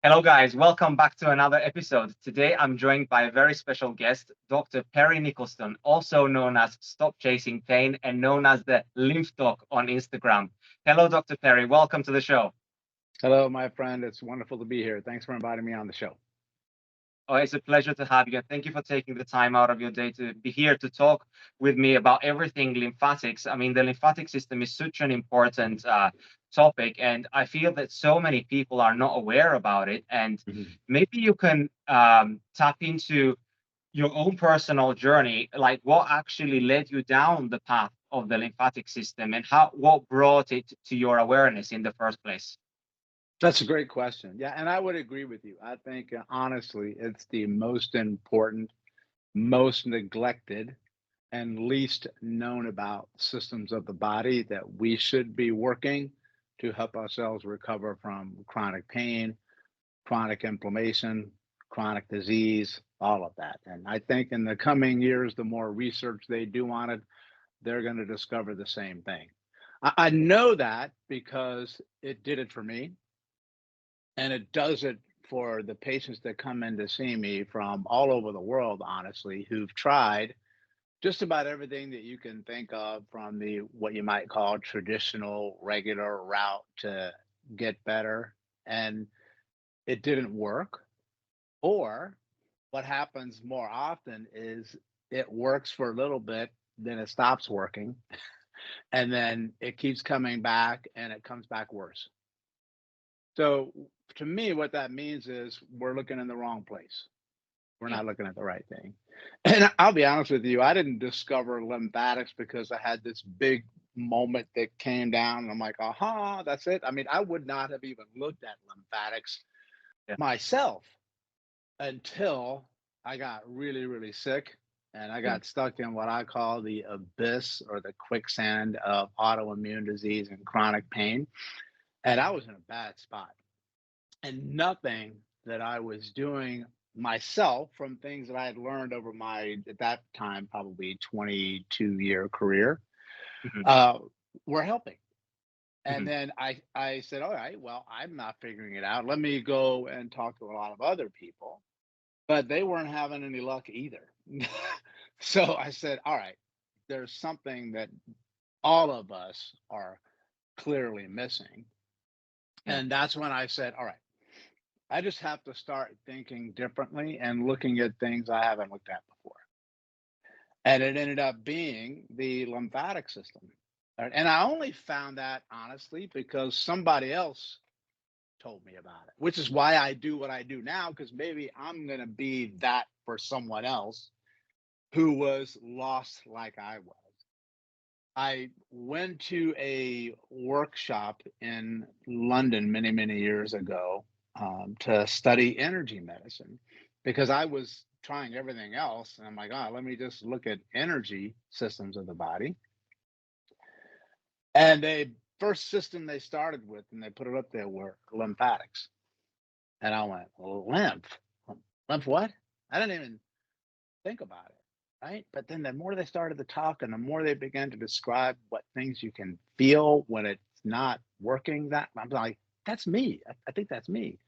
Hello, guys. Welcome back to another episode. Today, I'm joined by a very special guest, Dr. Perry Nickelston, also known as Stop Chasing Pain and known as the Lymph Doc on Instagram. Hello, Dr. Perry. Welcome to the show. Hello, my friend. It's wonderful to be here. Thanks for inviting me on the show. Oh, it's a pleasure to have you. Thank you for taking the time out of your day to be here to talk with me about everything lymphatics. I mean, the lymphatic system is such an important topic, and I feel that so many people are not aware about it. And Mhm. maybe you can tap into your own personal journey, like what actually led you down the path of the lymphatic system, and what brought it to your awareness in the first place. That's a great question. Yeah, and I would agree with you. I think, honestly, it's the most important, most neglected, and least known about systems of the body that we should be working to help ourselves recover from chronic pain, chronic inflammation, chronic disease, all of that. And I think in the coming years, the more research they do on it, they're going to discover the same thing. I know that because it did it for me, and it does it for the patients that come in to see me from all over the world, honestly, who've tried just about everything that you can think of from the what you might call traditional regular route to get better, and it didn't work. Or what happens more often is it works for a little bit, then it stops working, and then it keeps coming back and it comes back worse. So to me, what that means is we're looking in the wrong place. We're Yeah. not looking at the right thing. And I'll be honest with you, I didn't discover lymphatics because I had this big moment that came down and I'm like, aha, that's it. I mean, I would not have even looked at lymphatics Yeah. myself until I got really, really sick and I Yeah. got stuck in what I call the abyss or the quicksand of autoimmune disease and chronic pain. And I was in a bad spot. And nothing that I was doing myself from things that I had learned over my, at that time, probably 22-year career, Mhm. uh, were helping. And Mhm. then I said, all right, well, I'm not figuring it out. Let me go and talk to a lot of other people. But they weren't having any luck either. So I said, all right, there's something that all of us are clearly missing. Yeah. And that's when I said, all right, I just have to start thinking differently and looking at things I haven't looked at before. And it ended up being the lymphatic system. And I only found that honestly because somebody else told me about it, which is why I do what I do now, because maybe I'm going to be that for someone else who was lost like I was. I went to a workshop in London many, many years ago to study energy medicine because I was trying everything else. And I'm like, oh, let me just look at energy systems of the body. And they first system they started with and they put it up there were lymphatics. And I went, lymph? Lymph what? I didn't even think about it, right? But then the more they started to talk and the more they began to describe what things you can feel when it's not working, that I'm like, that's me. I think that's me.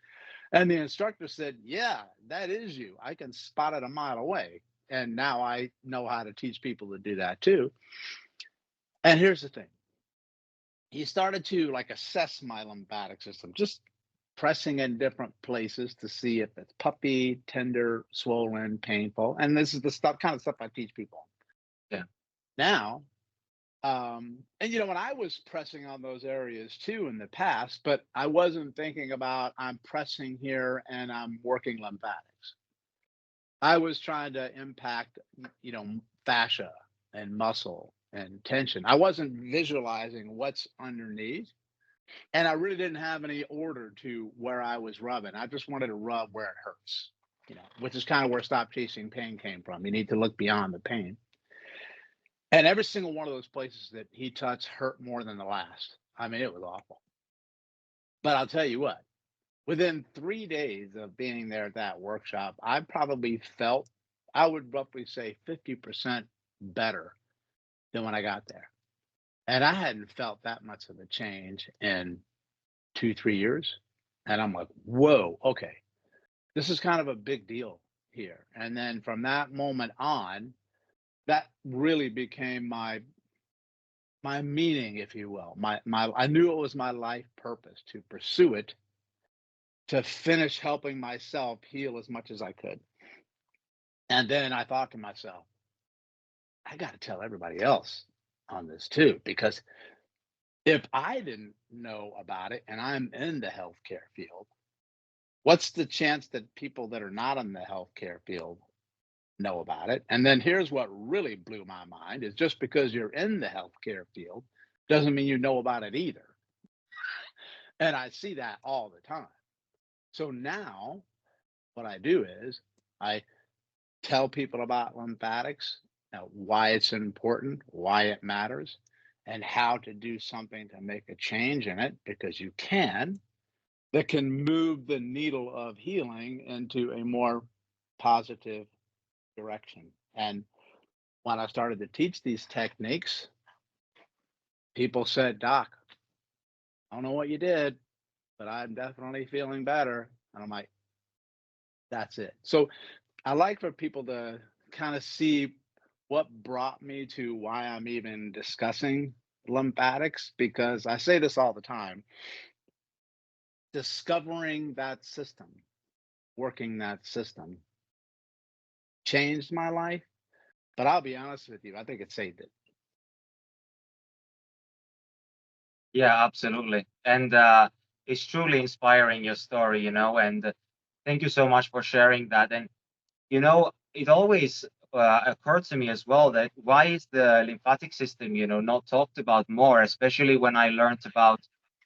And the instructor said, yeah, that is you. I can spot it a mile away. And now I know how to teach people to do that too. And here's the thing. He started to like assess my lymphatic system, just pressing in different places to see if it's puffy, tender, swollen, painful. And this is the stuff, kind of stuff I teach people Yeah. now. And when I was pressing on those areas too in the past, but I wasn't thinking about I'm pressing here and I'm working lymphatics. I was trying to impact, fascia and muscle and tension. I wasn't visualizing what's underneath. And I really didn't have any order to where I was rubbing. I just wanted to rub where it hurts, which is kind of where stop chasing pain came from. You need to look beyond the pain. And every single one of those places that he touched hurt more than the last. I mean, it was awful. But I'll tell you what, within 3 days of being there at that workshop, I probably felt, I would roughly say 50% better than when I got there. And I hadn't felt that much of a change in 2, 3 years. And I'm like, whoa, okay, this is kind of a big deal here. And then from that moment on, that really became my meaning, if you will. My I knew it was my life purpose to pursue it, to finish helping myself heal as much as I could. And then I thought to myself, I got to tell everybody else on this too, because if I didn't know about it and I'm in the healthcare field, what's the chance that people that are not in the healthcare field know about it? And then here's what really blew my mind is just because you're in the healthcare field doesn't mean you know about it either. And I see that all the time. So now what I do is I tell people about lymphatics, why it's important, why it matters, and how to do something to make a change in it, because you can, that can move the needle of healing into a more positive direction. And when I started to teach these techniques, people said, Doc, I don't know what you did, but I'm definitely feeling better. And I'm like, that's it. So I like for people to kind of see what brought me to why I'm even discussing lymphatics, because I say this all the time, discovering that system, working that system changed my life. But I'll be honest with you, I think it saved it. Yeah, absolutely. And it's truly inspiring, your story, and thank you so much for sharing that. And, it always occurred to me as well that why is the lymphatic system, not talked about more, especially when I learned about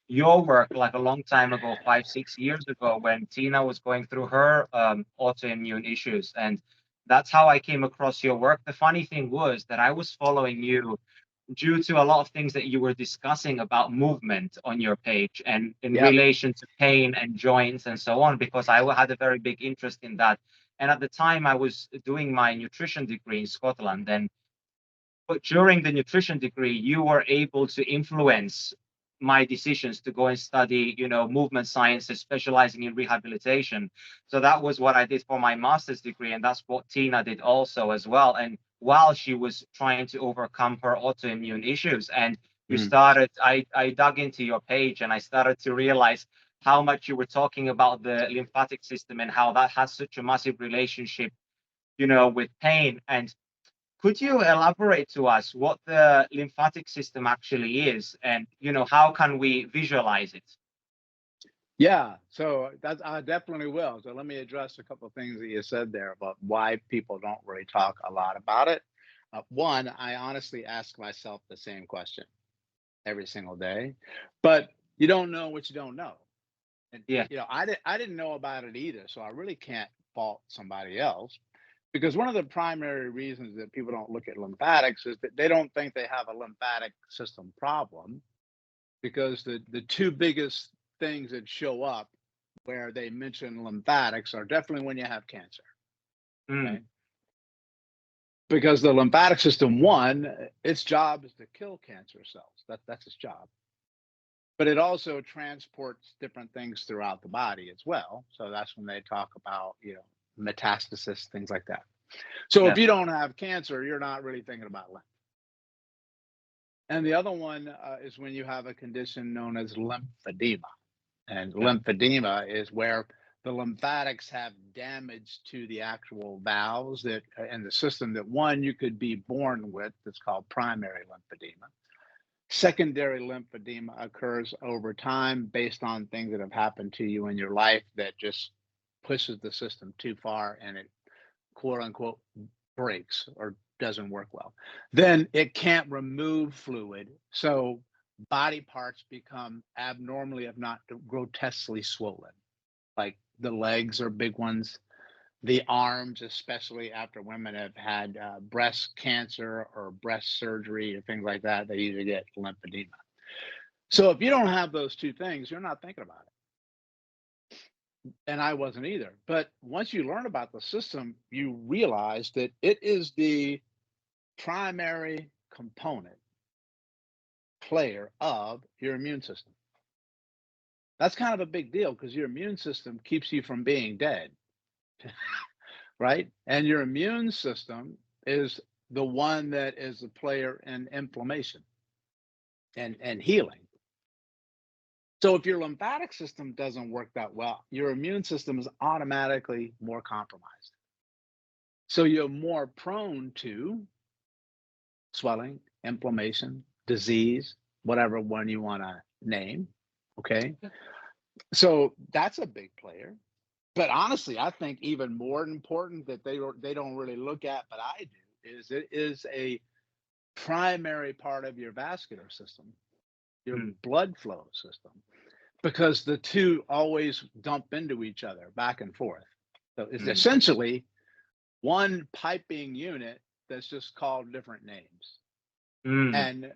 your work like a long time ago, 5, 6 years ago, when Tina was going through her autoimmune issues. And that's how I came across your work. The funny thing was that I was following you due to a lot of things that you were discussing about movement on your page and in Yep. relation to pain and joints and so on, because I had a very big interest in that. And at the time, I was doing my nutrition degree in Scotland. And but during the nutrition degree, you were able to influence my decisions to go and study, movement sciences, specializing in rehabilitation. So that was what I did for my master's degree, and that's what Tina did also as well. And while she was trying to overcome her autoimmune issues, and Mm. I dug into your page and I started to realize how much you were talking about the lymphatic system and how that has such a massive relationship, with pain. And could you elaborate to us what the lymphatic system actually is, and how can we visualize it? Yeah, so that's I definitely will. So let me address a couple of things that you said there about why people don't really talk a lot about it. One, I honestly ask myself the same question every single day, but you don't know what you don't know. And Yeah, I didn't know about it either, so I really can't fault somebody else, because one of the primary reasons that people don't look at lymphatics is that they don't think they have a lymphatic system problem, because the two biggest things that show up where they mention lymphatics are definitely when you have cancer. mm, Okay, because the lymphatic system, one, its job is to kill cancer cells. That's its job, but it also transports different things throughout the body as well. So that's when they talk about, metastasis, things like that. So if yeah, you don't have cancer, you're not really thinking about lymph. And the other one is when you have a condition known as lymphedema. And yeah, lymphedema is where the lymphatics have damage to the actual valves that in the system that, one, you could be born with. That's called primary lymphedema. Secondary lymphedema occurs over time based on things that have happened to you in your life that just pushes the system too far and it, quote unquote, breaks or doesn't work well. Then it can't remove fluid. So body parts become abnormally, if not grotesquely, swollen. Like the legs are big ones, the arms, especially after women have had breast cancer or breast surgery or things like that, they usually get lymphedema. So if you don't have those two things, you're not thinking about it. And I wasn't either. But once you learn about the system, you realize that it is the primary component player of your immune system. That's kind of a big deal because your immune system keeps you from being dead, right? And your immune system is the one that is a player in inflammation and healing. So if your lymphatic system doesn't work that well, your immune system is automatically more compromised. So you're more prone to swelling, inflammation, disease, whatever one you want to name. Okay. So that's a big player. But honestly, I think even more important that they don't really look at, but I do, is it is a primary part of your vascular system, your blood flow system, because the two always dump into each other back and forth. So it's essentially one piping unit that's just called different names. And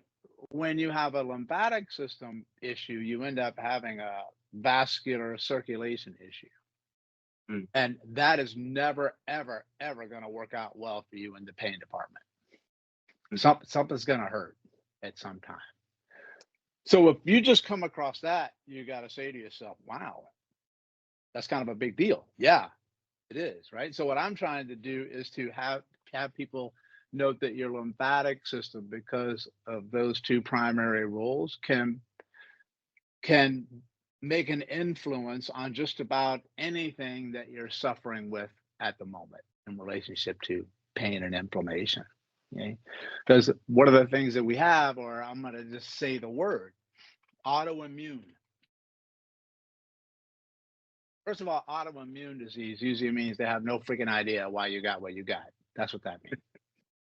when you have a lymphatic system issue, you end up having a vascular circulation issue. And that is never, ever, ever going to work out well for you in the pain department. Something's going to hurt at some time. So if you just come across that, you got to say to yourself, wow, that's kind of a big deal. Yeah, it is, right? So what I'm trying to do is to have people note that your lymphatic system, because of those two primary roles, can make an influence on just about anything that you're suffering with at the moment in relationship to pain and inflammation. Okay? Because one of the things that we have, or I'm going to just say the word, autoimmune. First of all, autoimmune disease usually means they have no freaking idea why you got what you got. That's what that means.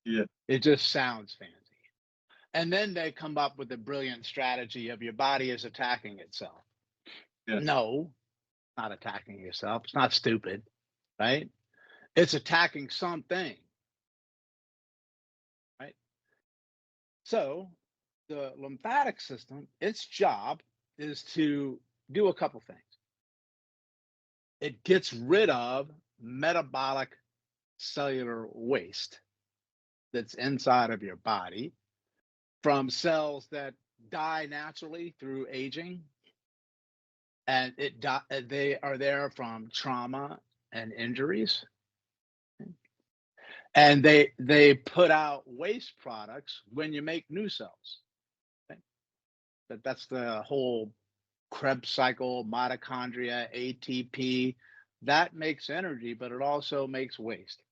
Yeah. It just sounds fancy. And then they come up with a brilliant strategy of your body is attacking itself. Yeah. No, not attacking yourself. It's not stupid, right? It's attacking something, right? So the lymphatic system, its job is to do a couple things. It gets rid of metabolic cellular waste that's inside of your body from cells that die naturally through aging, and they are there from trauma and injuries, and they put out waste products when you make new cells. Okay? That's the whole Krebs cycle, mitochondria, ATP. That makes energy, but it also makes waste.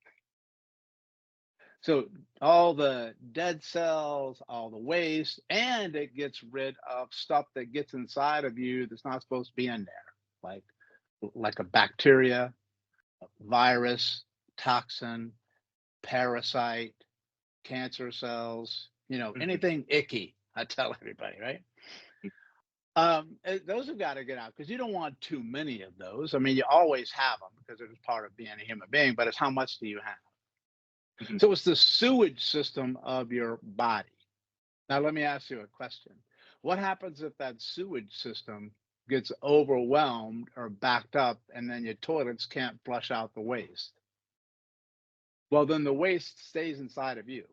So all the dead cells, all the waste, and it gets rid of stuff that gets inside of you that's not supposed to be in there, like a bacteria, a virus, toxin, parasite, cancer cells, anything icky. I tell everybody, right? Those have got to get out because you don't want too many of those. I mean, you always have them because they're just part of being a human being, but it's how much do you have? So it's the sewage system of your body. Now, let me ask you a question. What happens if that sewage system gets overwhelmed or backed up and then your toilets can't flush out the waste? Well, then the waste stays inside of you.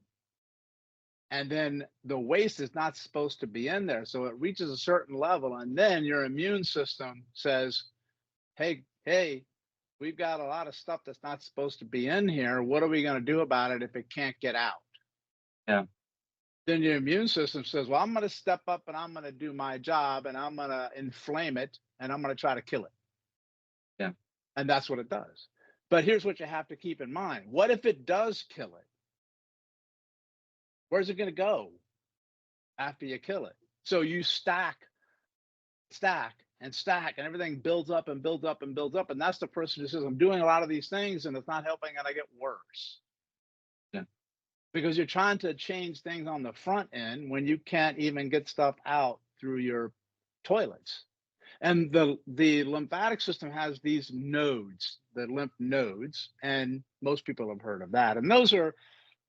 And then the waste is not supposed to be in there. So it reaches a certain level. And then your immune system says, hey, we've got a lot of stuff that's not supposed to be in here. What are we going to do about it if it can't get out? Yeah. Then your immune system says, well, I'm going to step up and I'm going to do my job and I'm going to inflame it and I'm going to try to kill it. Yeah. And that's what it does. But here's what you have to keep in mind. What if it does kill it? Where's it going to go after you kill it? So you stack, and everything builds up and builds up and builds up. And that's the person who says, I'm doing a lot of these things and it's not helping and I get worse. Yeah. Because you're trying to change things on the front end when you can't even get stuff out through your toilets. And the lymphatic system has these nodes, the lymph nodes, and most people have heard of that. And those are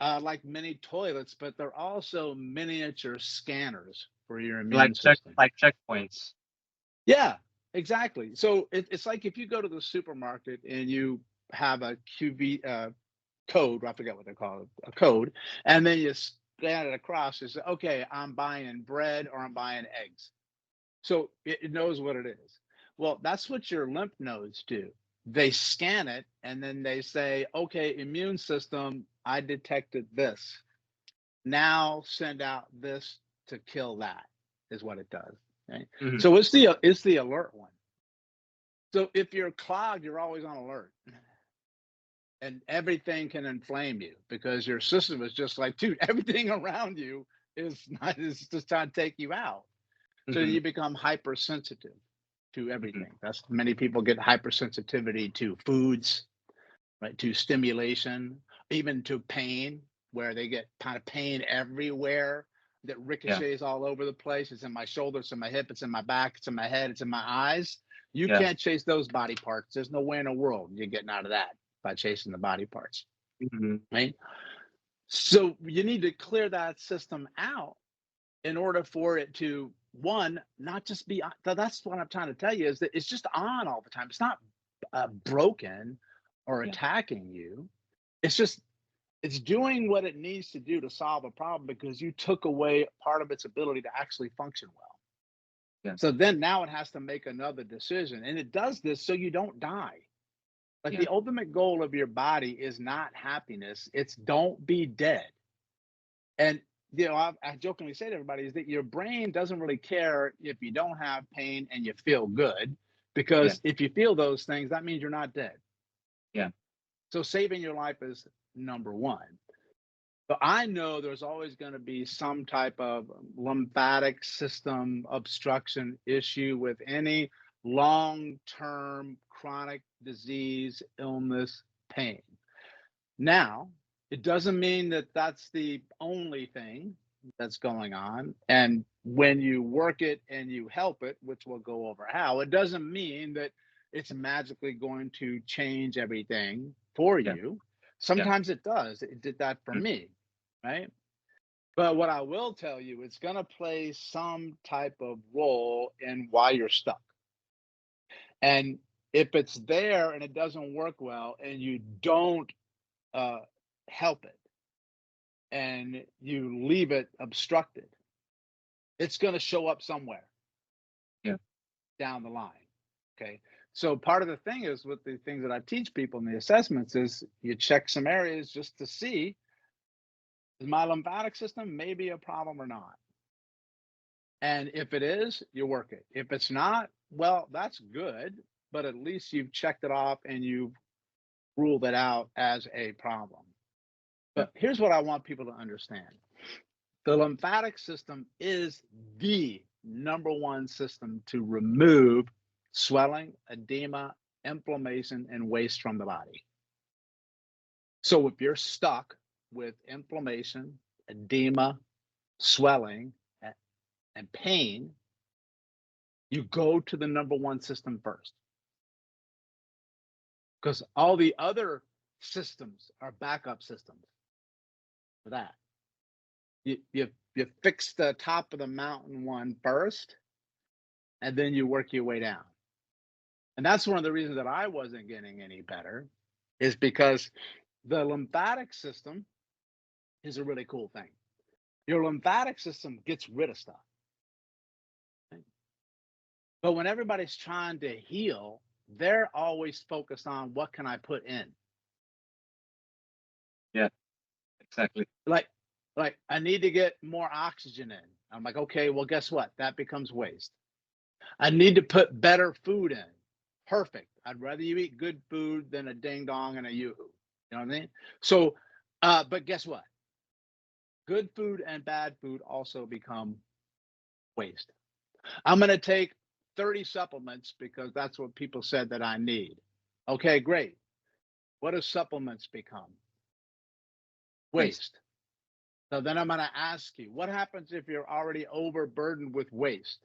like mini toilets, but they're also miniature scanners for your immune system. Like checkpoints. Yeah, exactly. So it's like if you go to the supermarket and you have a QV code, I forget what they call it, a code, and then you scan it across, you say, okay, I'm buying bread or I'm buying eggs. So it knows what it is. Well, that's what your lymph nodes do. They scan it and then they say, okay, immune system, I detected this. Now send out this to kill that, is what it does. Okay? Mhm. So it's the alert one. So if you're clogged, you're always on alert. And everything can inflame you because your system is just like, dude, everything around you is just trying to take you out. So Mhm. you become hypersensitive to Mhm. everything. That's many people get hypersensitivity to foods, right? To stimulation, even to pain, where they get kind of pain everywhere that Yeah. ricochets all over the place. It's in my shoulder, it's in my hip, it's in my back, it's in my head, it's in my eyes. You Yeah. can't chase those body parts. There's no way in the world you're getting out of that by chasing the body parts, Mhm. right? So you need to clear that system out in order for it to, one, not just be that's what I'm trying to tell you, is that it's just on all the time. It's not broken or Yeah. attacking you. It's just it's doing what it needs to do to solve a problem because you took away part of its ability to actually function well. Yeah. So then now it has to make another decision, and it does this so you don't die. Like, Yeah. the ultimate goal of your body is not happiness, it's don't be dead. And I jokingly say to everybody is that your brain doesn't really care if you don't have pain and you feel good, Yeah. because if you feel those things, that means you're not dead. Yeah. So saving your life is number one. But I know there's always going to be some type of lymphatic system obstruction issue with any long term chronic disease, illness, pain. Now, it doesn't mean that that's the only thing that's going on. And when you work it and you help it, which we'll go over how, it doesn't mean that it's magically going to change everything for Yeah. you. Yeah. Sometimes it does. It did that for Mm. me, right? But what I will tell you, it's going to play some type of role in why you're stuck. And if it's there and it doesn't work well and you don't uh, help it, and you leave it obstructed, it's going to show up somewhere Yeah. down the line. Okay. So part of the thing is with the things that I teach people in the assessments is you check some areas just to see, is my lymphatic system maybe a problem or not? And if it is, you work it. If it's not, well, that's good, but at least you've checked it off and you've ruled it out as a problem. Yeah. But here's what I want people to understand. The lymphatic system is the number one system to remove swelling, edema, inflammation, and waste from the body. So if you're stuck with inflammation, edema, swelling, and pain, you go to the number one system first, because all the other systems are backup systems for that. You fix the top of the mountain one first, and then you work your way down. And that's one of the reasons that I wasn't getting any better, is because the lymphatic system is a really cool thing. Your lymphatic system gets rid of stuff. Right? But when everybody's trying to heal, they're always focused on what can I put in? Yeah. Exactly. Like, like I need to get more oxygen in. I'm like, okay, well, guess what? That becomes waste. I need to put better food in. Perfect. I'd rather you eat good food than a ding dong and a yoo-hoo. You know what I mean? So, but guess what? Good food and bad food also become waste. I'm going to take 30 supplements because that's what people said that I need. Okay, great. What do supplements become? Waste. Waste. So then I'm going to ask you, what happens if you're already overburdened with waste?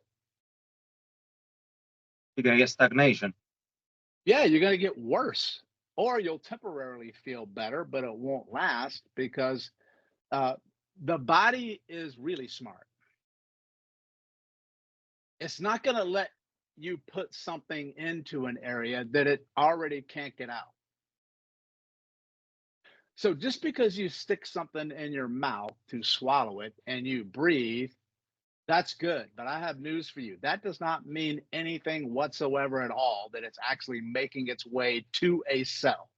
You're gonna get stagnation. Yeah, you're going to get worse, or you'll temporarily feel better, but it won't last because uh, the body is really smart. It's not going to let you put something into an area that it already can't get out. So just because you stick something in your mouth to swallow it and you breathe That's good, but I have news for you. That does not mean anything whatsoever at all that it's actually making its way to a cell.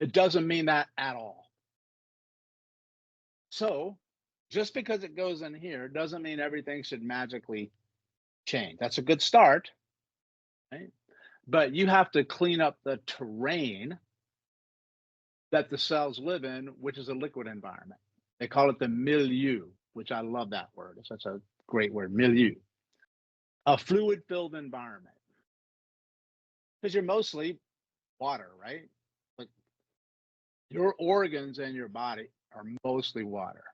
It doesn't mean that at all. So just because it goes in here doesn't mean everything should magically change. That's a good start, right? But you have to clean up the terrain that the cells live in, which is a liquid environment. They call it the milieu, which I love that word. It's such a great word, milieu. A fluid-filled environment. Because you're mostly water, right? Like your organs and your body are mostly water.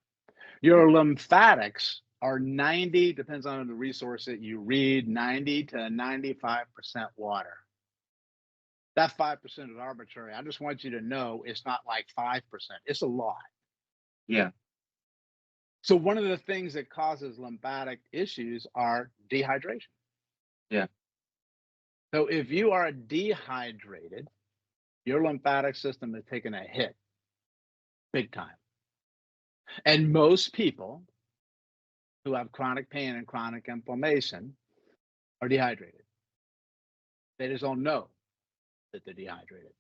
Your lymphatics are 90, depends on the resource that you read, 90 to 95% water. That 5% is arbitrary. I just want you to know it's not like 5%. It's a lot. Yeah. So one of the things that causes lymphatic issues are dehydration. Yeah. So if you are dehydrated, your lymphatic system is taking a hit big time. And most people who have chronic pain and chronic inflammation are dehydrated. They just don't know that they're dehydrated.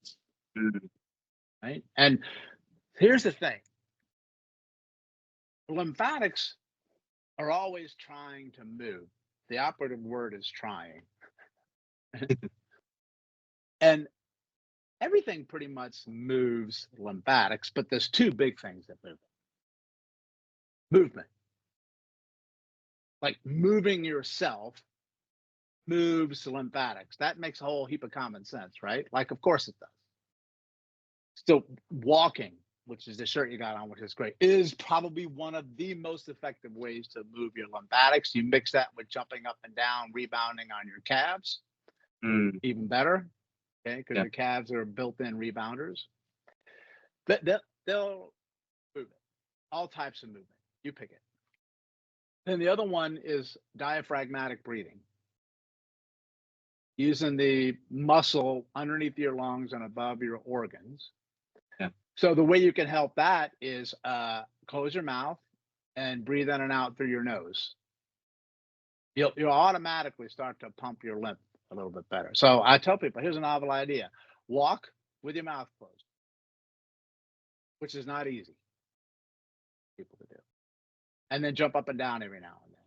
Mhm. Right? And here's the thing. Lymphatics are always trying to move. The operative word is trying. And everything pretty much moves lymphatics, but there's two big things that move it. Movement. Like moving yourself moves lymphatics. That makes a whole heap of common sense, right? Like, of course it does. So walking, which is the shirt you got on, which is great, is probably one of the most effective ways to move your lymphatics. You mix that with jumping up and down, rebounding on your calves, even better, okay? Because your calves are built-in rebounders. They'll move it, all types of movement. You pick it. Then the other one is diaphragmatic breathing, using the muscle underneath your lungs and above your organs. Yeah. So the way you can help that is close your mouth and breathe in and out through your nose. You'll automatically start to pump your lymph a little bit better. So I tell people, here's a novel idea. Walk with your mouth closed, which is not easy for people to do. And then jump up and down every now and then.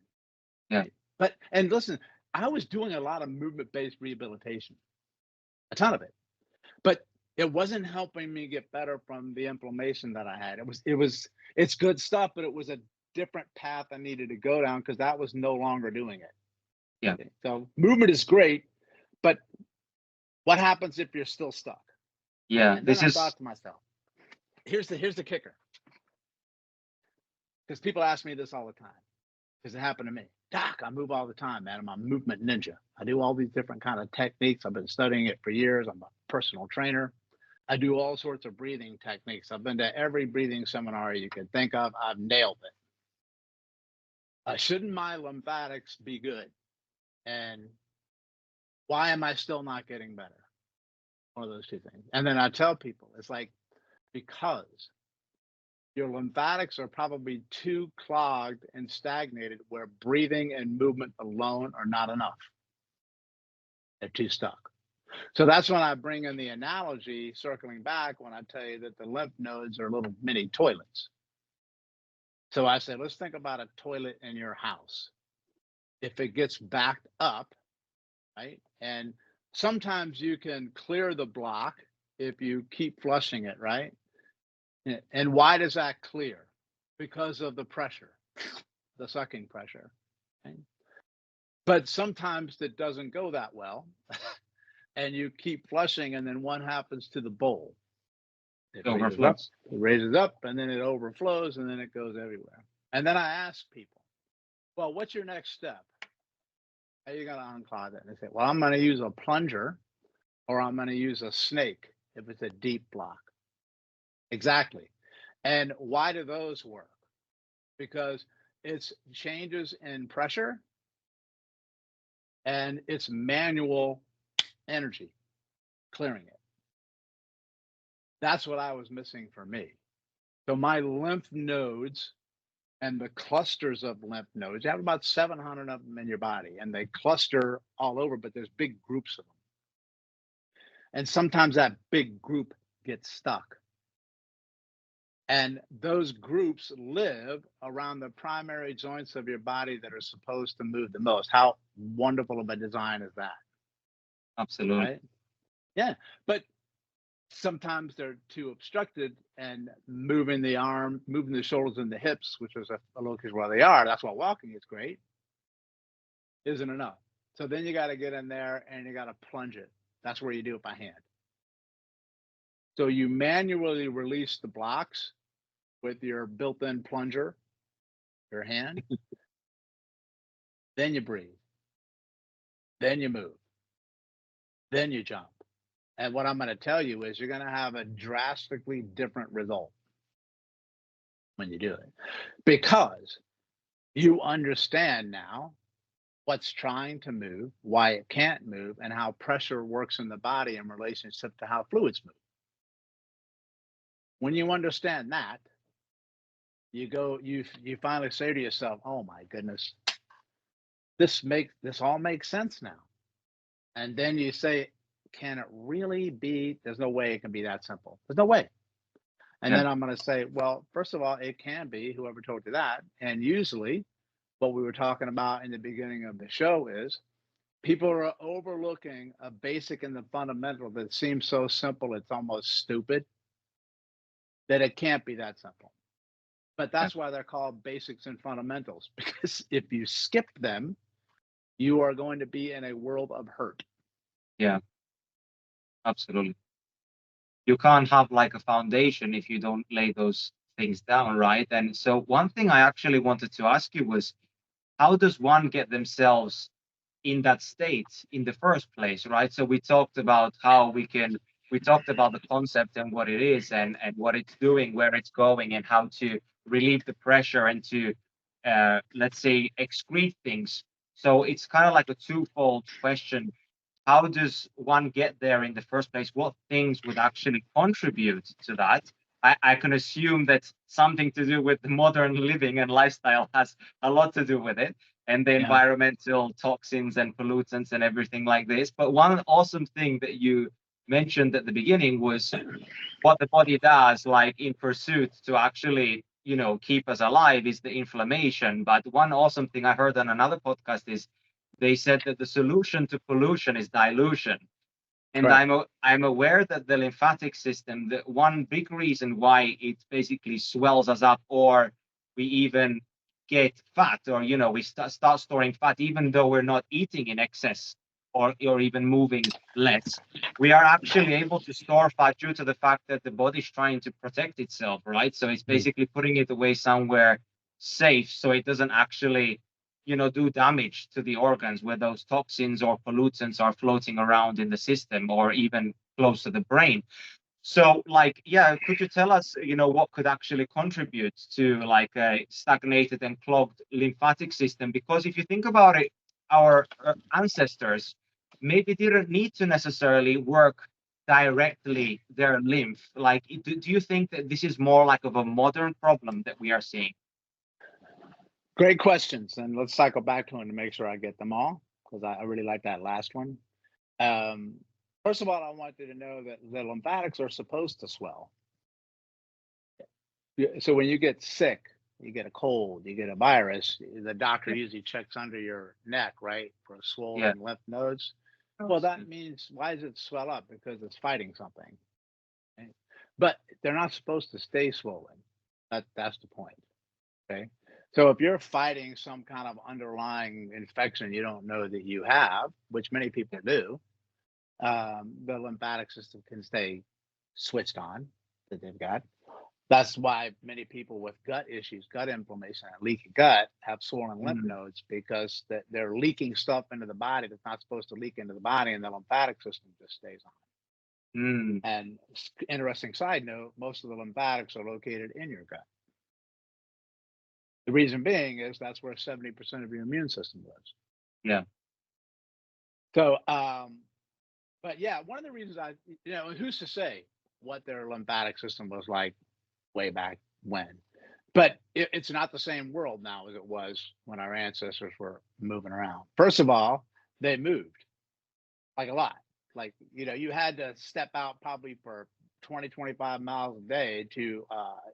Yeah. Right? But, and listen, I was doing a lot of movement-based rehabilitation, a ton of it. But it wasn't helping me get better from the inflammation that I had. It's good stuff, but it was a different path I needed to go down because that was no longer doing it. Yeah. Okay? So movement is great, but what happens if you're still stuck? Yeah. And then I thought to myself, here's the kicker. Because people ask me this all the time, because it happened to me. Doc, I move all the time, man. I'm a movement ninja. I do all these different kind of techniques. I've been studying it for years. I'm a personal trainer. I do all sorts of breathing techniques. I've been to every breathing seminar you could think of. I've nailed it. Shouldn't my lymphatics be good? And why am I still not getting better? One of those two things. And then I tell people, it's like, because your lymphatics are probably too clogged and stagnated where breathing and movement alone are not enough. They're too stuck. So that's when I bring in the analogy, circling back, when I tell you that the lymph nodes are little mini toilets. So I said, let's think about a toilet in your house. If it gets backed up, right? And sometimes you can clear the block if you keep flushing it, right? And why does that clear? Because of the pressure, the sucking pressure. Okay? But sometimes it doesn't go that well. And you keep flushing, and then what happens to the bowl? It raises up, and then it overflows, and then it goes everywhere. And then I ask people, well, what's your next step? How are you going to unclog it? And they say, well, I'm going to use a plunger, or I'm going to use a snake if it's a deep block. Exactly. And why do those work? Because it's changes in pressure and it's manual energy clearing it. That's what I was missing for me. So my lymph nodes and the clusters of lymph nodes. You have about 700 of them in your body, and they cluster all over, but there's big groups of them. And sometimes that big group gets stuck. And those groups live around the primary joints of your body that are supposed to move the most. How wonderful of a design is that? Absolutely. Right? Yeah. But sometimes they're too obstructed, and moving the arm, moving the shoulders and the hips, which is a location where they are. That's why walking is great, isn't enough. So then you got to get in there and you got to plunge it. That's where you do it by hand. So you manually release the blocks with your built-in plunger, your hand. Then you breathe. Then you move. Then you jump. And what I'm going to tell you is you're going to have a drastically different result when you do it, because you understand now what's trying to move, why it can't move, and how pressure works in the body in relationship to how fluids move. When you understand that, you finally say to yourself, "Oh my goodness, this all makes sense now." And then you say, "Can it really be? There's no way it can be that simple. There's no way." And Yeah. then I'm going to say, well, first of all, it can be. Whoever told you that? And usually, what we were talking about in the beginning of the show is people are overlooking a basic and the fundamental that seems so simple it's almost stupid, that it can't be that simple. But that's why they're called basics and fundamentals, because if you skip them, you are going to be in a world of hurt. Yeah, absolutely. You can't have like a foundation if you don't lay those things down, right? And so one thing I actually wanted to ask you was, how does one get themselves in that state in the first place, right? So we talked about we talked about the concept and what it is, and what it's doing, where it's going, and how to relieve the pressure and to, let's say, excrete things. So it's kind of like a twofold question. How does one get there in the first place? What things would actually contribute to that? I can assume that something to do with the modern living and lifestyle has a lot to do with it, and the Yeah. environmental toxins and pollutants and everything like this. But one awesome thing that you mentioned at the beginning was what the body does, like in pursuit to actually, keep us alive, is the inflammation. But one awesome thing I heard on another podcast is they said that the solution to pollution is dilution. And Correct. I'm aware that the lymphatic system, the one big reason why it basically swells us up, or we even get fat, or we start storing fat, even though we're not eating in excess, or even moving less, we are actually able to store fat due to the fact that the body's trying to protect itself, right? So it's basically putting it away somewhere safe, so it doesn't actually do damage to the organs where those toxins or pollutants are floating around in the system, or even close to the brain. So, like, yeah, could you tell us, what could actually contribute to like a stagnated and clogged lymphatic system? Because if you think about it, our ancestors maybe didn't need to necessarily work directly their lymph. Like, do you think that this is more like of a modern problem that we are seeing? Great questions. And let's cycle back to them to make sure I get them all, because I really like that last one. Um, First of all, I want you to know that the lymphatics are supposed to swell. So when you get sick, you get a cold, you get a virus, the doctor Yeah. usually checks under your neck, right, for Yeah. swollen lymph nodes. Well, that means, why does it swell up? Because it's fighting something. Right? But they're not supposed to stay swollen. That's the point. Okay. So if you're fighting some kind of underlying infection you don't know that you have, which many people do, the lymphatic system can stay switched on that they've got. That's why many people with gut issues, gut inflammation, and leaky gut have swollen lymph Mm, nodes, because they're leaking stuff into the body that's not supposed to leak into the body, and the lymphatic system just stays on. mm, And interesting side note, most of the lymphatics are located in your gut. The reason being is that's where 70% of your immune system lives. yeah. So, but yeah, one of the reasons who's to say what their lymphatic system was like way back when? But it's not the same world now as it was when our ancestors were moving around. First of all, they moved like a lot. Like, you had to step out probably for 20, 25 miles a day to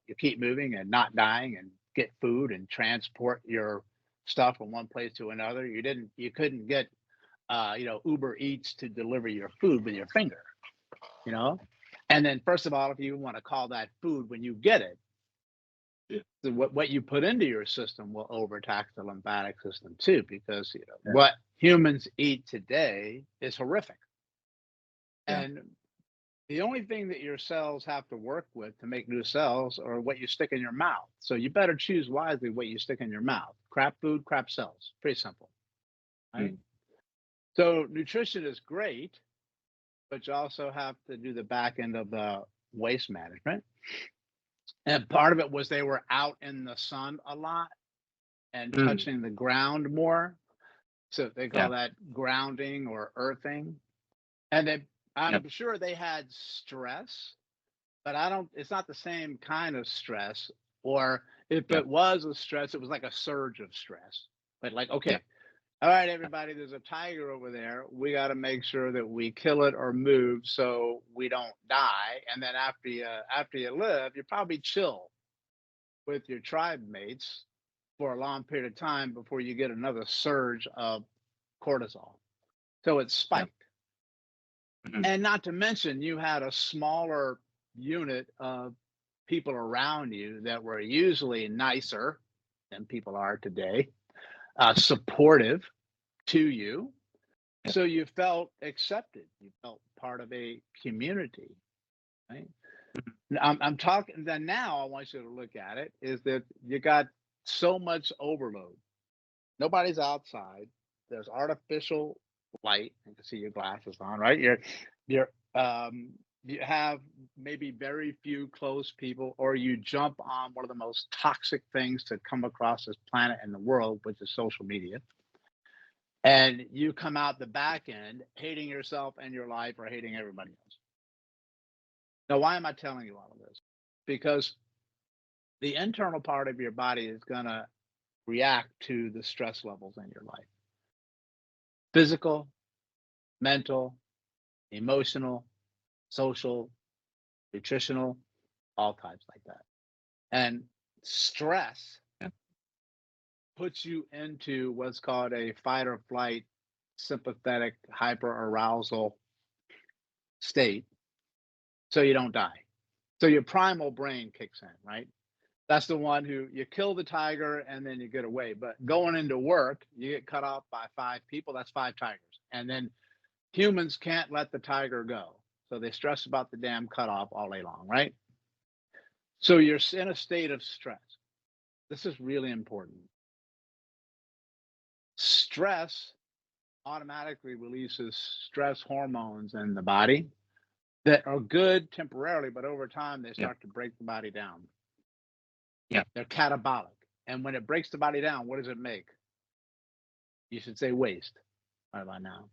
you keep moving and not dying and get food and transport your stuff from one place to another. You couldn't get Uber Eats to deliver your food with your finger, you know? And then first of all, if you want to call that food when you get it, what you put into your system will overtax the lymphatic system too, because what humans eat today is horrific. Yeah. And the only thing that your cells have to work with to make new cells are what you stick in your mouth. So you better choose wisely what you stick in your mouth. Crap food, crap cells. Pretty simple, right? So nutrition is great, but you also have to do the back end of the waste management. And part of it was they were out in the sun a lot and touching the ground more. So they call that grounding or earthing. And I'm sure they had stress, but it's not the same kind of stress. Or if it was a stress, it was like a surge of stress. But like, okay, all right, everybody, there's a tiger over there. We got to make sure that we kill it or move so we don't die. And then after you live, you probably chill with your tribe mates for a long period of time before you get another surge of cortisol. So it spiked. And not to mention, you had a smaller unit of people around you that were usually nicer than people are today, supportive to you. So you felt accepted. You felt part of a community, right? I'm talking, then now I want you to look at it, is that you got so much overload. Nobody's outside. There's artificial light. You can see your glasses on, right? You have maybe very few close people, or you jump on one of the most toxic things to come across this planet in the world, which is social media. And you come out the back end hating yourself and your life, or hating everybody else. Now, why am I telling you all of this? Because the internal part of your body is going to react to the stress levels in your life. Physical, mental, emotional, social, nutritional, all types like that. And stress puts you into what's called a fight or flight, sympathetic hyperarousal state, so you don't die. So your primal brain kicks in, right? That's the one who you kill the tiger and then you get away. But going into work, you get cut off by 5 people, that's 5 tigers. And then humans can't let the tiger go. So they stress about the damn cutoff all day long, right? So you're in a state of stress. This is really important. Stress automatically releases stress hormones in the body that are good temporarily, but over time they start to break the body down. They're catabolic. And when it breaks the body down, what does it make? You should say waste right by now.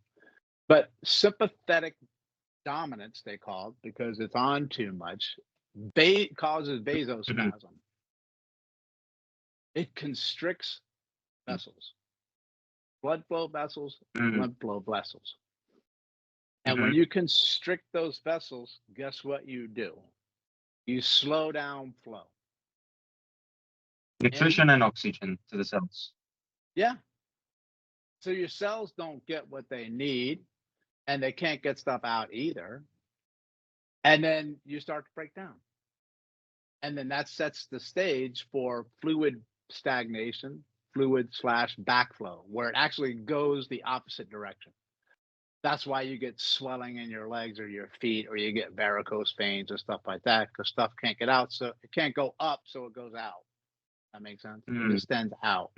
But sympathetic dominance, they call it, because it's on too much, causes vasospasm. It constricts vessels, blood flow vessels, lymph flow vessels. And when you constrict those vessels, guess what you do? You slow down flow. Nutrition and oxygen to the cells. Yeah. So your cells don't get what they need, and they can't get stuff out either. And then you start to break down. And then that sets the stage for fluid stagnation, fluid/backflow, where it actually goes the opposite direction. That's why you get swelling in your legs or your feet, or you get varicose veins or stuff like that, because stuff can't get out. So it can't go up, so it goes out. That makes sense? It extends out.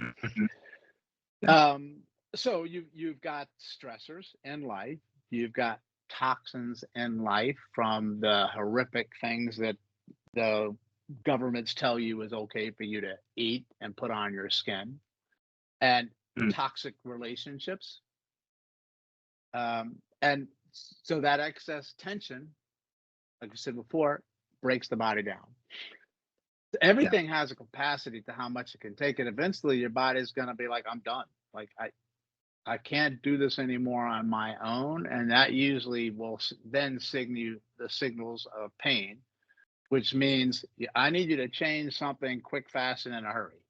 So you've got stressors in life. You've got toxins in life from the horrific things that the governments tell you is okay for you to eat and put on your skin, and toxic relationships. And so that excess tension, like I said before, breaks the body down. Everything has a capacity to how much it can take, and eventually your body's going to be like, I'm done. Like I can't do this anymore on my own, and that usually will then signal you the signals of pain, which means I need you to change something quick, fast, and in a hurry.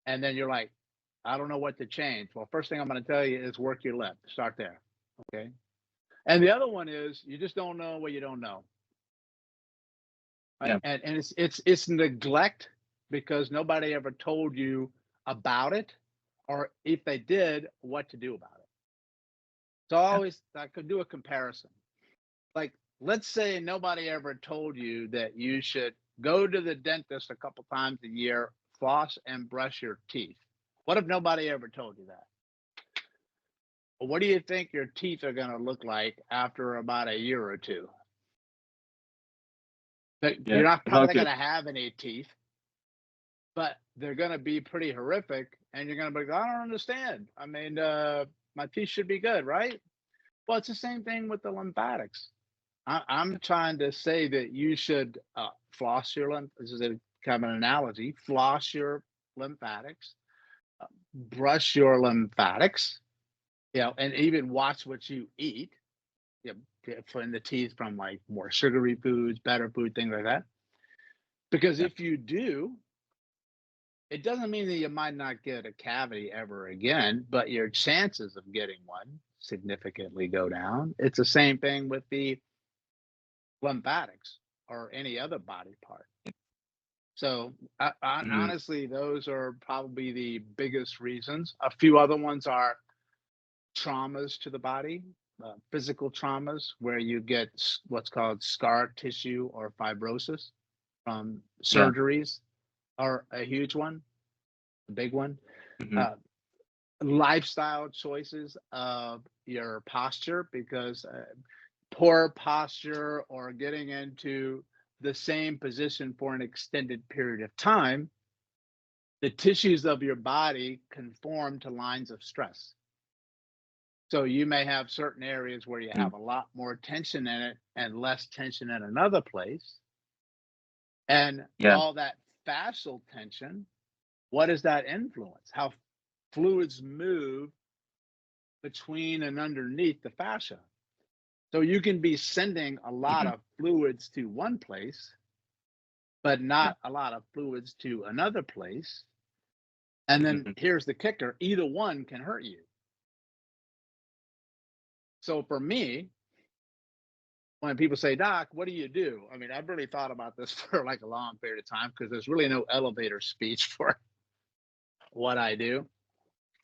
And then you're like, I don't know what to change. Well, first thing I'm going to tell you is work your lip. Start there. Okay. And the other one is you just don't know what you don't know. Right? Yeah. And it's neglect because nobody ever told you about it, or if they did, what to do about it. So I could do a comparison. Like, let's say nobody ever told you that you should go to the dentist a couple times a year, floss and brush your teeth. What if nobody ever told you that? Well, what do you think your teeth are going to look like after about a year or two? You're not probably going to have any teeth, but they're going to be pretty horrific. And you're going to be like, I don't understand. I mean, my teeth should be good, right? Well, it's the same thing with the lymphatics. I'm trying to say that you should floss your lymph. This is a kind of an analogy. Floss your lymphatics, brush your lymphatics, and even watch what you eat. For in the teeth from like more sugary foods, better food, things like that. Because if you do, it doesn't mean that you might not get a cavity ever again, but your chances of getting one significantly go down. It's the same thing with the lymphatics or any other body part. So honestly, those are probably the biggest reasons. A few other ones are traumas to the body, physical traumas where you get what's called scar tissue or fibrosis from surgeries are a huge one, a big one. Lifestyle choices of your posture, because poor posture or getting into the same position for an extended period of time, the tissues of your body conform to lines of stress. So you may have certain areas where you have a lot more tension in it and less tension in another place. And all that fascial tension, what does that influence? How fluids move between and underneath the fascia. So you can be sending a lot of fluids to one place, but not a lot of fluids to another place. And then here's the kicker, either one can hurt you. So for me, when people say, Doc, what do you do? I mean, I've really thought about this for like a long period of time because there's really no elevator speech for what I do.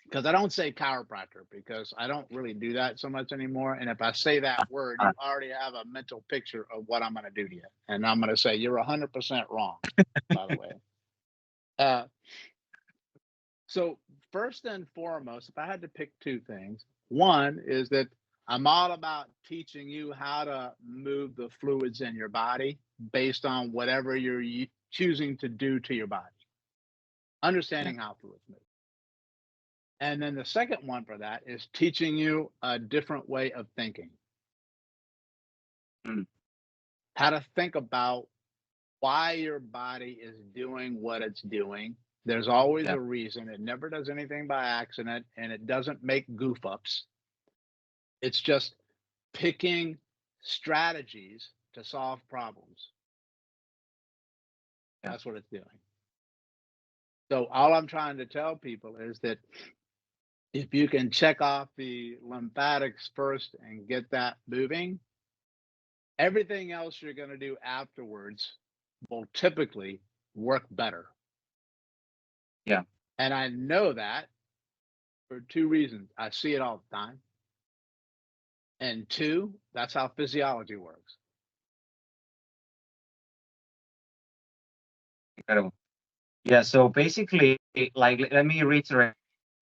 Because I don't say chiropractor because I don't really do that so much anymore. And if I say that word, you already have a mental picture of what I'm going to do to you. And I'm going to say, you're 100% wrong, by the way. So first and foremost, if I had to pick two things, one is that I'm all about teaching you how to move the fluids in your body based on whatever you're choosing to do to your body. Understanding how fluids move. And then the second one for that is teaching you a different way of thinking. How to think about why your body is doing what it's doing. There's always a reason. It never does anything by accident, and it doesn't make goof ups. It's just picking strategies to solve problems. That's what it's doing. So all I'm trying to tell people is that if you can check off the lymphatics first and get that moving, everything else you're going to do afterwards will typically work better. Yeah. And I know that for two reasons. I see it all the time. And two, that's how physiology works. Incredible. Yeah. So basically, like, let me reiterate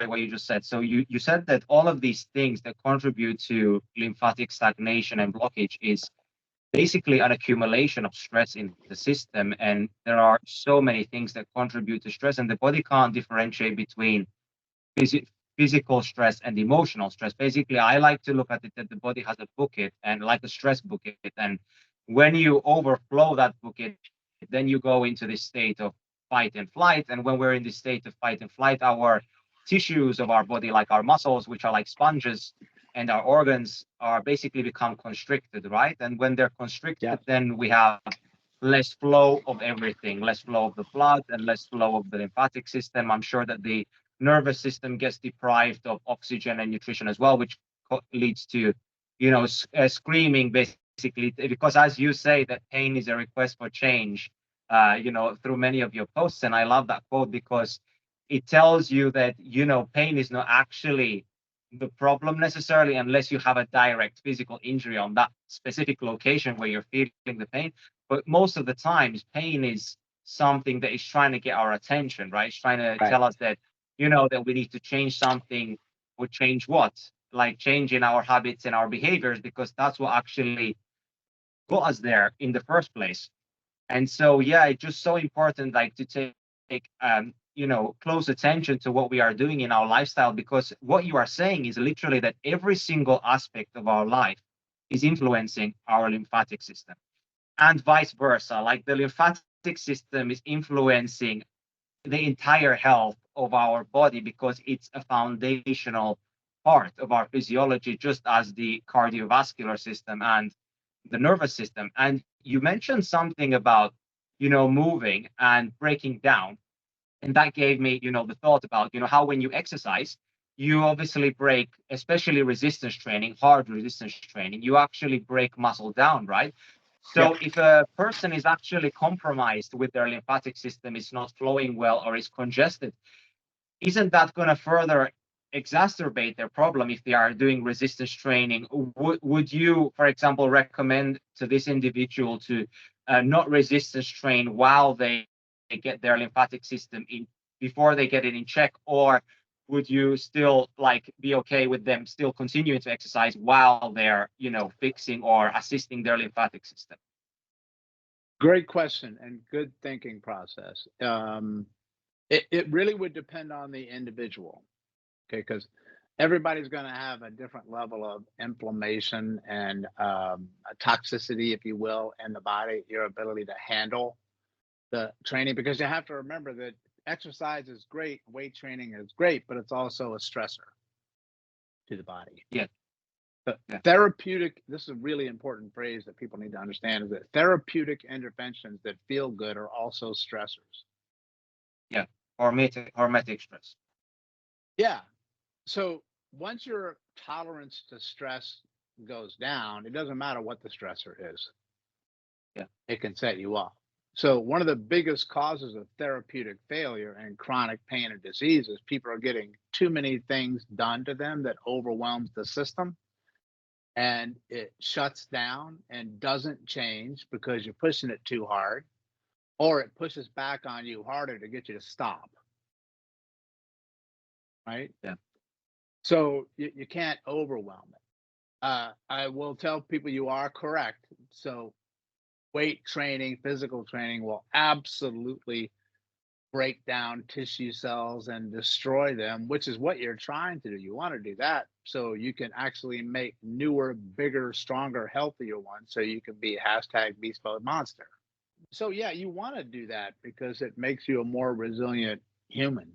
what you just said. So you said that all of these things that contribute to lymphatic stagnation and blockage is basically an accumulation of stress in the system. And there are so many things that contribute to stress, and the body can't differentiate between physical stress and emotional stress. Basically, I like to look at it that the body has a bucket and like a stress bucket. And when you overflow that bucket, then you go into this state of fight and flight. And when we're in this state of fight and flight, our tissues of our body, like our muscles, which are like sponges, and our organs are basically become constricted, right? And when they're constricted, then we have less flow of everything, less flow of the blood and less flow of the lymphatic system. I'm sure that the nervous system gets deprived of oxygen and nutrition as well, which leads to, screaming basically, because as you say, that pain is a request for change, through many of your posts. And I love that quote because it tells you that, pain is not actually the problem necessarily unless you have a direct physical injury on that specific location where you're feeling the pain. But most of the times, pain is something that is trying to get our attention, right? It's trying to tell us that, that we need to change something, or change what? Like changing our habits and our behaviors, because that's what actually got us there in the first place. And so, yeah, it's just so important, like to take, close attention to what we are doing in our lifestyle, because what you are saying is literally that every single aspect of our life is influencing our lymphatic system, and vice versa. Like the lymphatic system is influencing the entire health of our body because it's a foundational part of our physiology, just as the cardiovascular system and the nervous system. And you mentioned something about, moving and breaking down. And that gave me, the thought about, how when you exercise, you obviously break, especially resistance training, hard resistance training, you actually break muscle down, right? So if a person is actually compromised with their lymphatic system, it's not flowing well or is congested, isn't that going to further exacerbate their problem if they are doing resistance training? Would you, for example, recommend to this individual to not resistance train while they get their lymphatic system in, before they get it in check? Or would you still like be okay with them still continuing to exercise while they're, fixing or assisting their lymphatic system? Great question and good thinking process. It really would depend on the individual, okay? Because everybody's going to have a different level of inflammation and a toxicity, if you will, in the body, your ability to handle the training. Because you have to remember that exercise is great, weight training is great, but it's also a stressor to the body. Yeah. But therapeutic, this is a really important phrase that people need to understand, is that therapeutic interventions that feel good are also stressors. Yeah, hormetic stress. Yeah. So once your tolerance to stress goes down, it doesn't matter what the stressor is. Yeah. It can set you off. So one of the biggest causes of therapeutic failure and chronic pain and disease is people are getting too many things done to them that overwhelms the system, and it shuts down and doesn't change because you're pushing it too hard, or it pushes back on you harder to get you to stop. Right? Yeah. So you can't overwhelm it. I will tell people you are correct. So weight training, physical training will absolutely break down tissue cells and destroy them, which is what you're trying to do. You want to do that so you can actually make newer, bigger, stronger, healthier ones so you can be hashtag beast mode monster. So yeah, you want to do that because it makes you a more resilient human.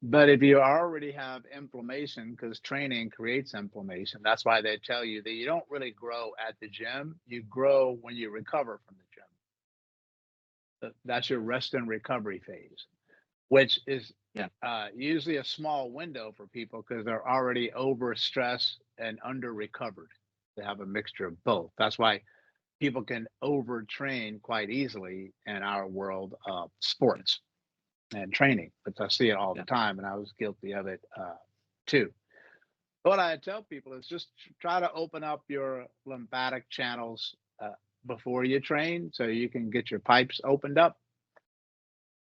But if you already have inflammation, because training creates inflammation, that's why they tell you that you don't really grow at the gym. You grow when you recover from the gym. That's your rest and recovery phase, which is usually a small window for people because they're already overstressed and under recovered. They have a mixture of both. That's why people can overtrain quite easily in our world of sports and training, but I see it all the time, and I was guilty of it too. What I tell people is just try to open up your lymphatic channels before you train so you can get your pipes opened up,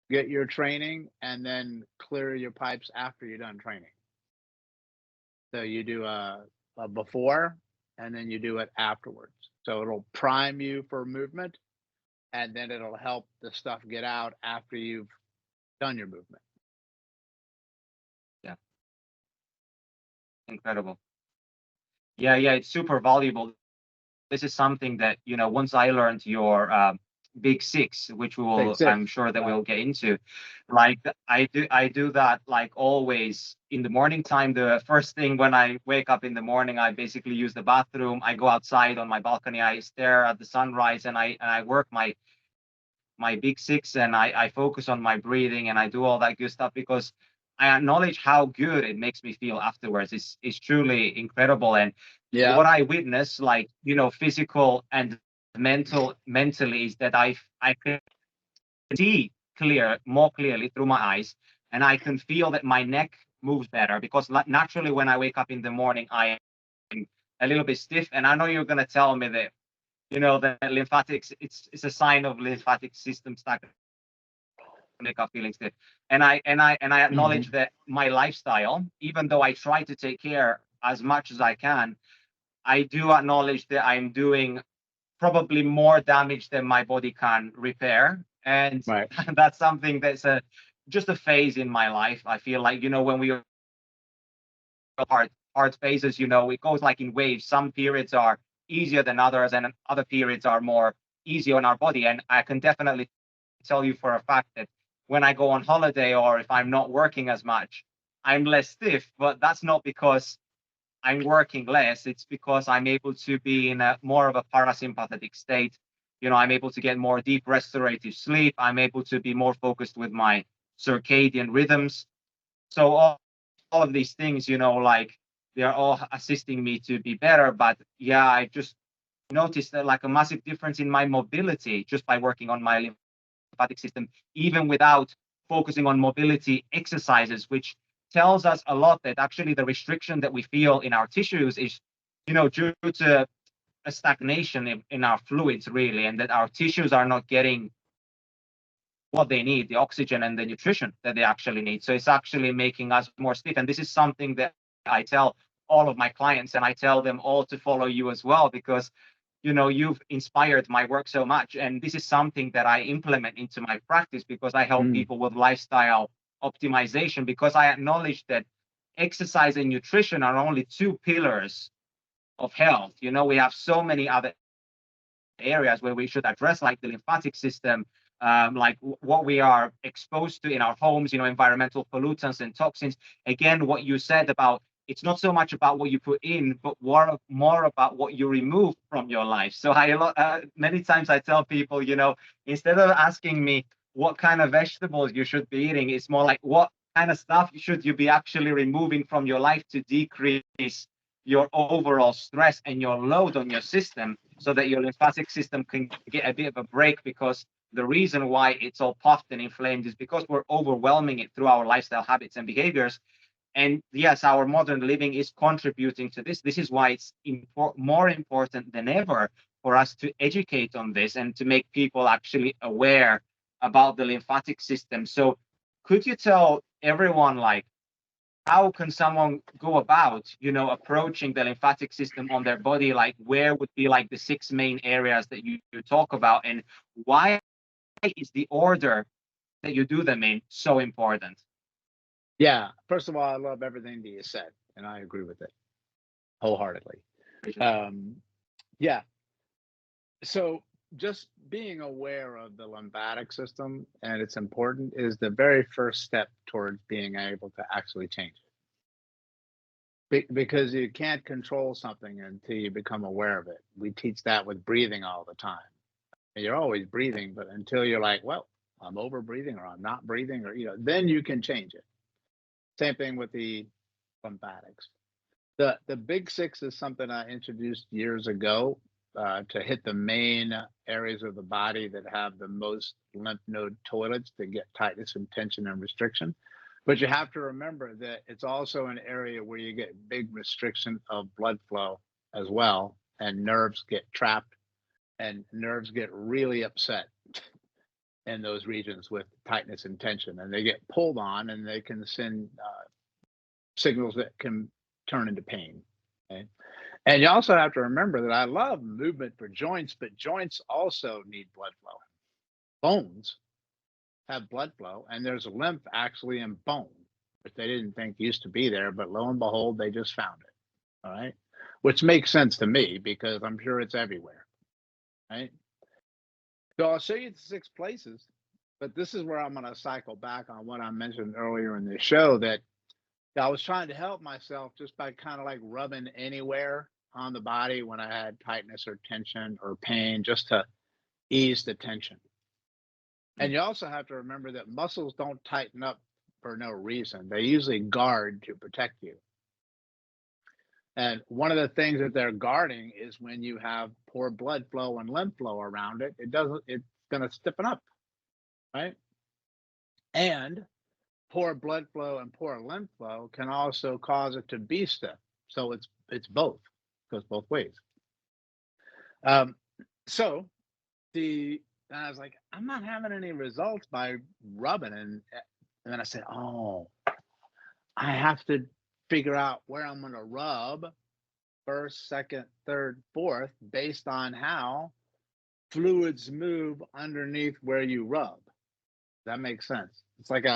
get your training, and then clear your pipes after you're done training. So you do a before, and then you do it afterwards. So it'll prime you for movement, and then it'll help the stuff get out after you've done your movement. Yeah. Incredible. Yeah, it's super valuable. This is something that, once I learned your big six, which we Big will, six. I'm sure that Right. we'll get into. Like I do that like always in the morning time. The first thing when I wake up in the morning, I basically use the bathroom. I go outside on my balcony. I stare at the sunrise, and I work my big six, and I focus on my breathing, and I do all that good stuff because I acknowledge how good it makes me feel afterwards. It's truly incredible. And Yeah. what I witness, like, physical and mentally, is that I can see more clearly through my eyes, and I can feel that my neck moves better because naturally when I wake up in the morning, I am a little bit stiff. And I know you're gonna tell me that the lymphatics, it's a sign of lymphatic system stagnation, wake up feeling stiff. And I Hmm. acknowledge that my lifestyle, even though I try to take care as much as I can, I do acknowledge that I'm doing probably more damage than my body can repair. And Right. that's something that's just a phase in my life. I feel like, when we are hard phases, it goes like in waves. Some periods are easier than others, and other periods are more easy on our body. And I can definitely tell you for a fact that when I go on holiday or if I'm not working as much, I'm less stiff. But that's not because I'm working less. It's because I'm able to be in a more of a parasympathetic state. I'm able to get more deep restorative sleep. I'm able to be more focused with my circadian rhythms. So all of these things, like, they're all assisting me to be better. But yeah, I just noticed that, like, a massive difference in my mobility just by working on my lymphatic system, even without focusing on mobility exercises, which tells us a lot that actually the restriction that we feel in our tissues is, due to a stagnation in our fluids, really, and that our tissues are not getting what they need, the oxygen and the nutrition that they actually need. So it's actually making us more stiff. And this is something that I tell all of my clients, and I tell them all to follow you as well, because you've inspired my work so much. And this is something that I implement into my practice because I help Mm. people with lifestyle optimization, because I acknowledge that exercise and nutrition are only two pillars of health. We have so many other areas where we should address, like the lymphatic system, like what we are exposed to in our homes, environmental pollutants and toxins. Again, what you said about, it's not so much about what you put in, but more about what you remove from your life. So many times I tell people, instead of asking me what kind of vegetables you should be eating, it's more like what kind of stuff should you be actually removing from your life to decrease your overall stress and your load on your system, so that your lymphatic system can get a bit of a break. Because the reason why it's all puffed and inflamed is because we're overwhelming it through our lifestyle habits and behaviors. And yes, our modern living is contributing to this. This is why it's more important than ever for us to educate on this and to make people actually aware about the lymphatic system. So could you tell everyone, like, how can someone go about, approaching the lymphatic system on their body? Like, where would be like the six main areas that you talk about, and why is the order that you do them in so important? Yeah. First of all, I love everything that you said, and I agree with it wholeheartedly. Appreciate it. Um, yeah. So just being aware of the lymphatic system and its important is the very first step towards being able to actually change it. Because you can't control something until you become aware of it. We teach that with breathing all the time. And you're always breathing, but until you're like, well, I'm over breathing or I'm not breathing, or then you can change it. Same thing with the lymphatics. The big six is something I introduced years ago to hit the main areas of the body that have the most lymph node toilets to get tightness and tension and restriction. But you have to remember that it's also an area where you get big restriction of blood flow as well, and nerves get trapped and nerves get really upset in those regions with tightness and tension, and they get pulled on, and they can send signals that can turn into pain. Okay? And you also have to remember that I love movement for joints, but joints also need blood flow. Bones have blood flow, and there's lymph actually in bone, which they didn't think used to be there, but lo and behold, they just found it. All right. Which makes sense to me because I'm sure it's everywhere. Right. So I'll show you the 6 places, but this is where I'm going to cycle back on what I mentioned earlier in the show that I was trying to help myself just by kind of like rubbing anywhere on the body when I had tightness or tension or pain, just to ease the tension. And you also have to remember that muscles don't tighten up for no reason. They usually guard to protect you. And one of the things that they're guarding is when you have poor blood flow and lymph flow around it, it's going to stiffen up, right? And poor blood flow and poor lymph flow can also cause it to be stiff. So it's both, goes both ways. So I was like, I'm not having any results by rubbing, and then I said, oh, I have to figure out where I'm going to rub first, second, third, fourth, based on how fluids move underneath where you rub. That makes sense. It's like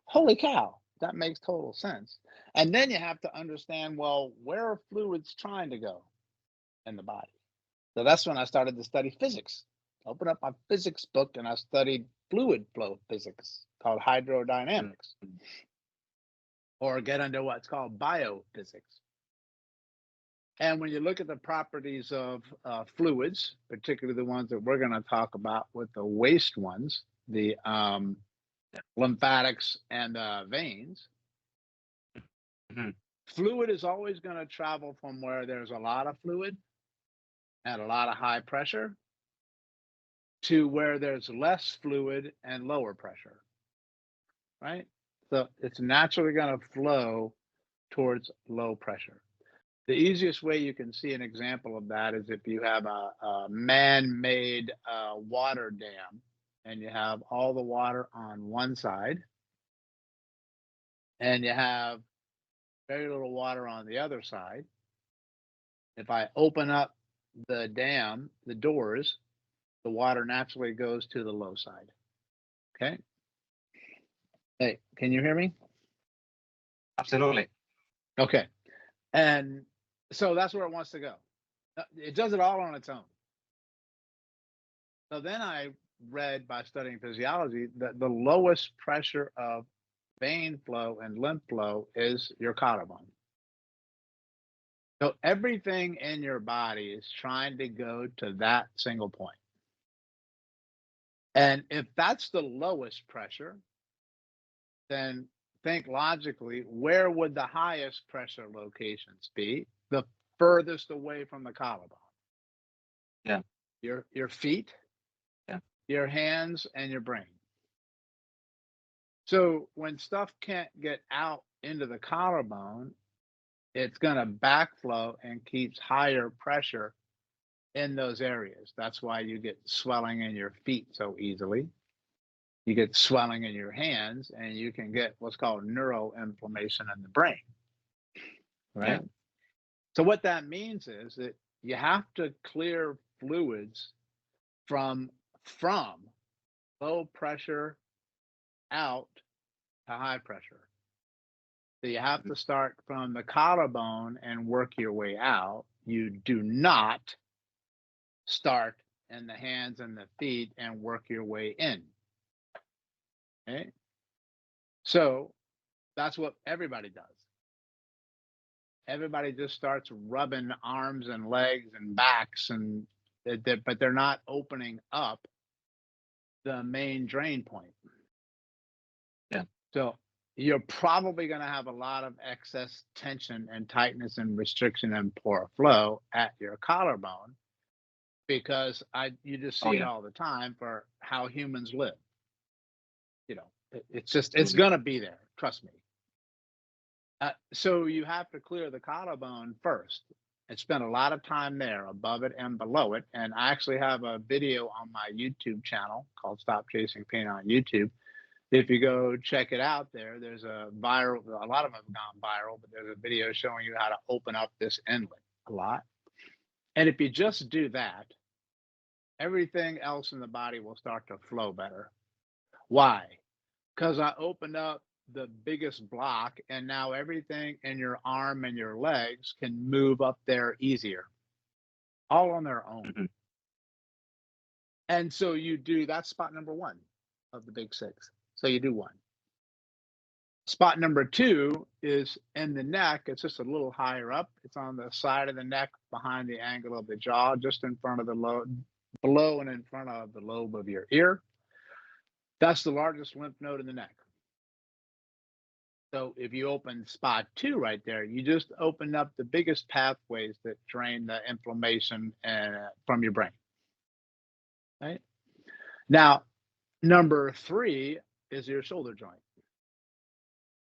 holy cow, that makes total sense. And then you have to understand, well, where are fluids trying to go in the body? So that's when I started to study physics. Open up my physics book and I studied fluid flow physics called hydrodynamics, or get into what's called biophysics. And when you look at the properties of fluids, particularly the ones that we're going to talk about with the waste ones, the lymphatics and veins, fluid is always going to travel from where there's a lot of fluid and a lot of high pressure to where there's less fluid and lower pressure, right? So it's naturally going to flow towards low pressure. The easiest way you can see an example of that is if you have a man-made water dam and you have all the water on one side and you have very little water on the other side. If I open up the dam, the doors, the water naturally goes to the low side. Okay. Hey, can you hear me? Absolutely. Okay. And so that's where it wants to go. It does it all on its own. So then I read by studying physiology that the lowest pressure of vein flow and lymph flow is your collarbone. So everything in your body is trying to go to that single point. And if that's the lowest pressure, then think logically, where would the highest pressure locations be? The furthest away from the collarbone. Yeah. Your feet, yeah, your hands, and your brain. So when stuff can't get out into the collarbone, it's going to backflow and keeps higher pressure in those areas. That's why you get swelling in your feet so easily. You get swelling in your hands, and you can get what's called neuroinflammation in the brain, right? Yeah. So what that means is that you have to clear fluids from low pressure out to high pressure. So you have to start from the collarbone and work your way out. You do not start in the hands and the feet and work your way in. Okay? So that's what everybody does. Everybody just starts rubbing arms and legs and backs, but they're not opening up the main drain point. Yeah. So you're probably going to have a lot of excess tension and tightness and restriction and poor flow at your collarbone, because you just see it all the time for how humans live. You know, it's going to be there. Trust me. So you have to clear the collarbone first and spend a lot of time there, above it and below it. And I actually have a video on my YouTube channel called Stop Chasing Pain on YouTube. If you go check it out there's a lot of them have gone viral, but there's a video showing you how to open up this inlet a lot. And if you just do that, everything else in the body will start to flow better. Why? Because I opened up the biggest block, and now everything in your arm and your legs can move up there easier, all on their own. And so you do, that's spot number one of the big six. So you do one. Spot number two is in the neck. It's just a little higher up. It's on the side of the neck behind the angle of the jaw, just in front of the lobe, below and in front of the lobe of your ear. That's the largest lymph node in the neck. So if you open spot two right there, you just open up the biggest pathways that drain the inflammation from your brain. Right? Now, number three is your shoulder joint,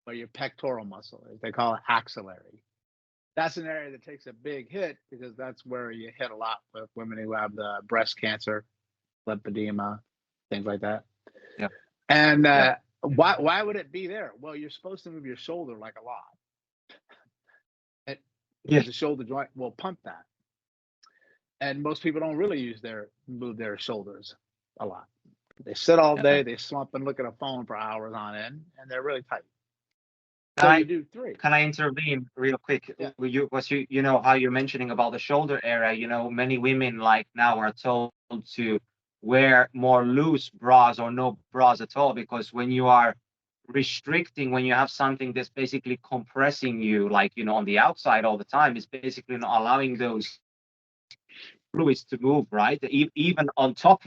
or your pectoral muscle, as they call it, axillary. That's an area that takes a big hit because that's where you hit a lot with women who have the breast cancer, lymphedema, things like that. Yeah. And why would it be there? Well, you're supposed to move your shoulder like a lot. The shoulder joint will pump that. And most people don't really move their shoulders a lot. They sit all day, they slump and look at a phone for hours on end, and they're really tight. So you do three. Can I intervene real quick? Yeah. You know how you're mentioning about the shoulder area, you know, many women like now are told to wear more loose bras or no bras at all, because when you are restricting, when you have something that's basically compressing you, like, you know, on the outside all the time, it's basically not allowing those fluids to move, right? Even on top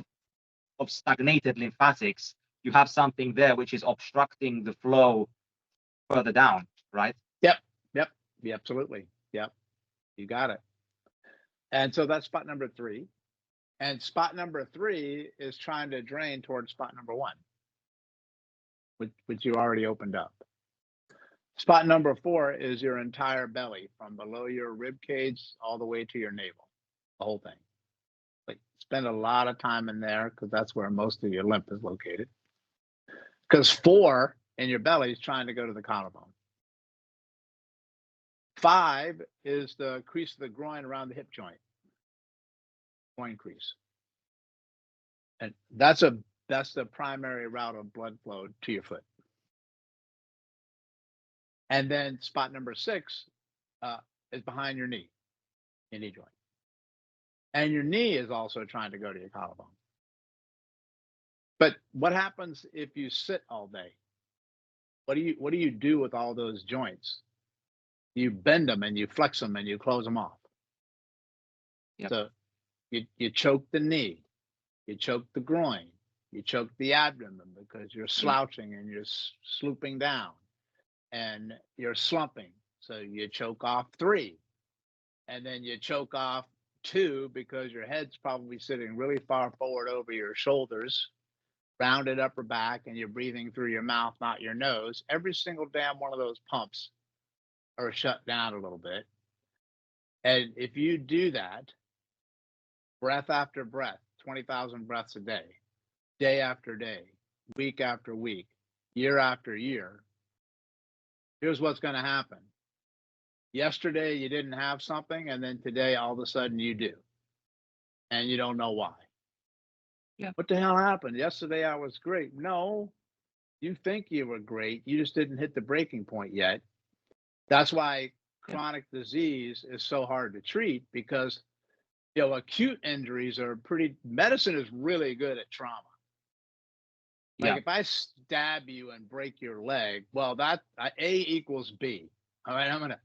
of stagnated lymphatics, you have something there which is obstructing the flow further down, right? Yep. Yeah, absolutely. Yep. You got it. And so that's spot number three. And spot number three is trying to drain towards spot number one, which you already opened up. Spot number four is your entire belly, from below your rib cage all the way to your navel, the whole thing. Like, spend a lot of time in there because that's where most of your lymph is located. Because 4 in your belly is trying to go to the collarbone. 5 is the crease of the groin around the hip joint, groin crease. And that's the primary route of blood flow to your foot. And then spot number 6 is behind your knee joint. And your knee is also trying to go to your collarbone. But what happens if you sit all day? What do you do with all those joints? You bend them and you flex them and you close them off. Yep. So you choke the knee, you choke the groin, you choke the abdomen because you're slouching and you're slooping down, and you're slumping. So you choke off 3, and then you choke off 2 because your head's probably sitting really far forward over your shoulders, rounded upper back, and you're breathing through your mouth, not your nose. Every single damn one of those pumps are shut down a little bit. And if you do that, breath after breath, 20,000 breaths a day after day, week after week, year after year, here's what's going to happen. Yesterday, you didn't have something, and then today, all of a sudden, you do. And you don't know why. Yeah. What the hell happened? Yesterday, I was great. No, you think you were great. You just didn't hit the breaking point yet. That's why chronic disease is so hard to treat, because, you know, acute injuries are medicine is really good at trauma. Like, if I stab you and break your leg, well, that A equals B. All right, I'm going to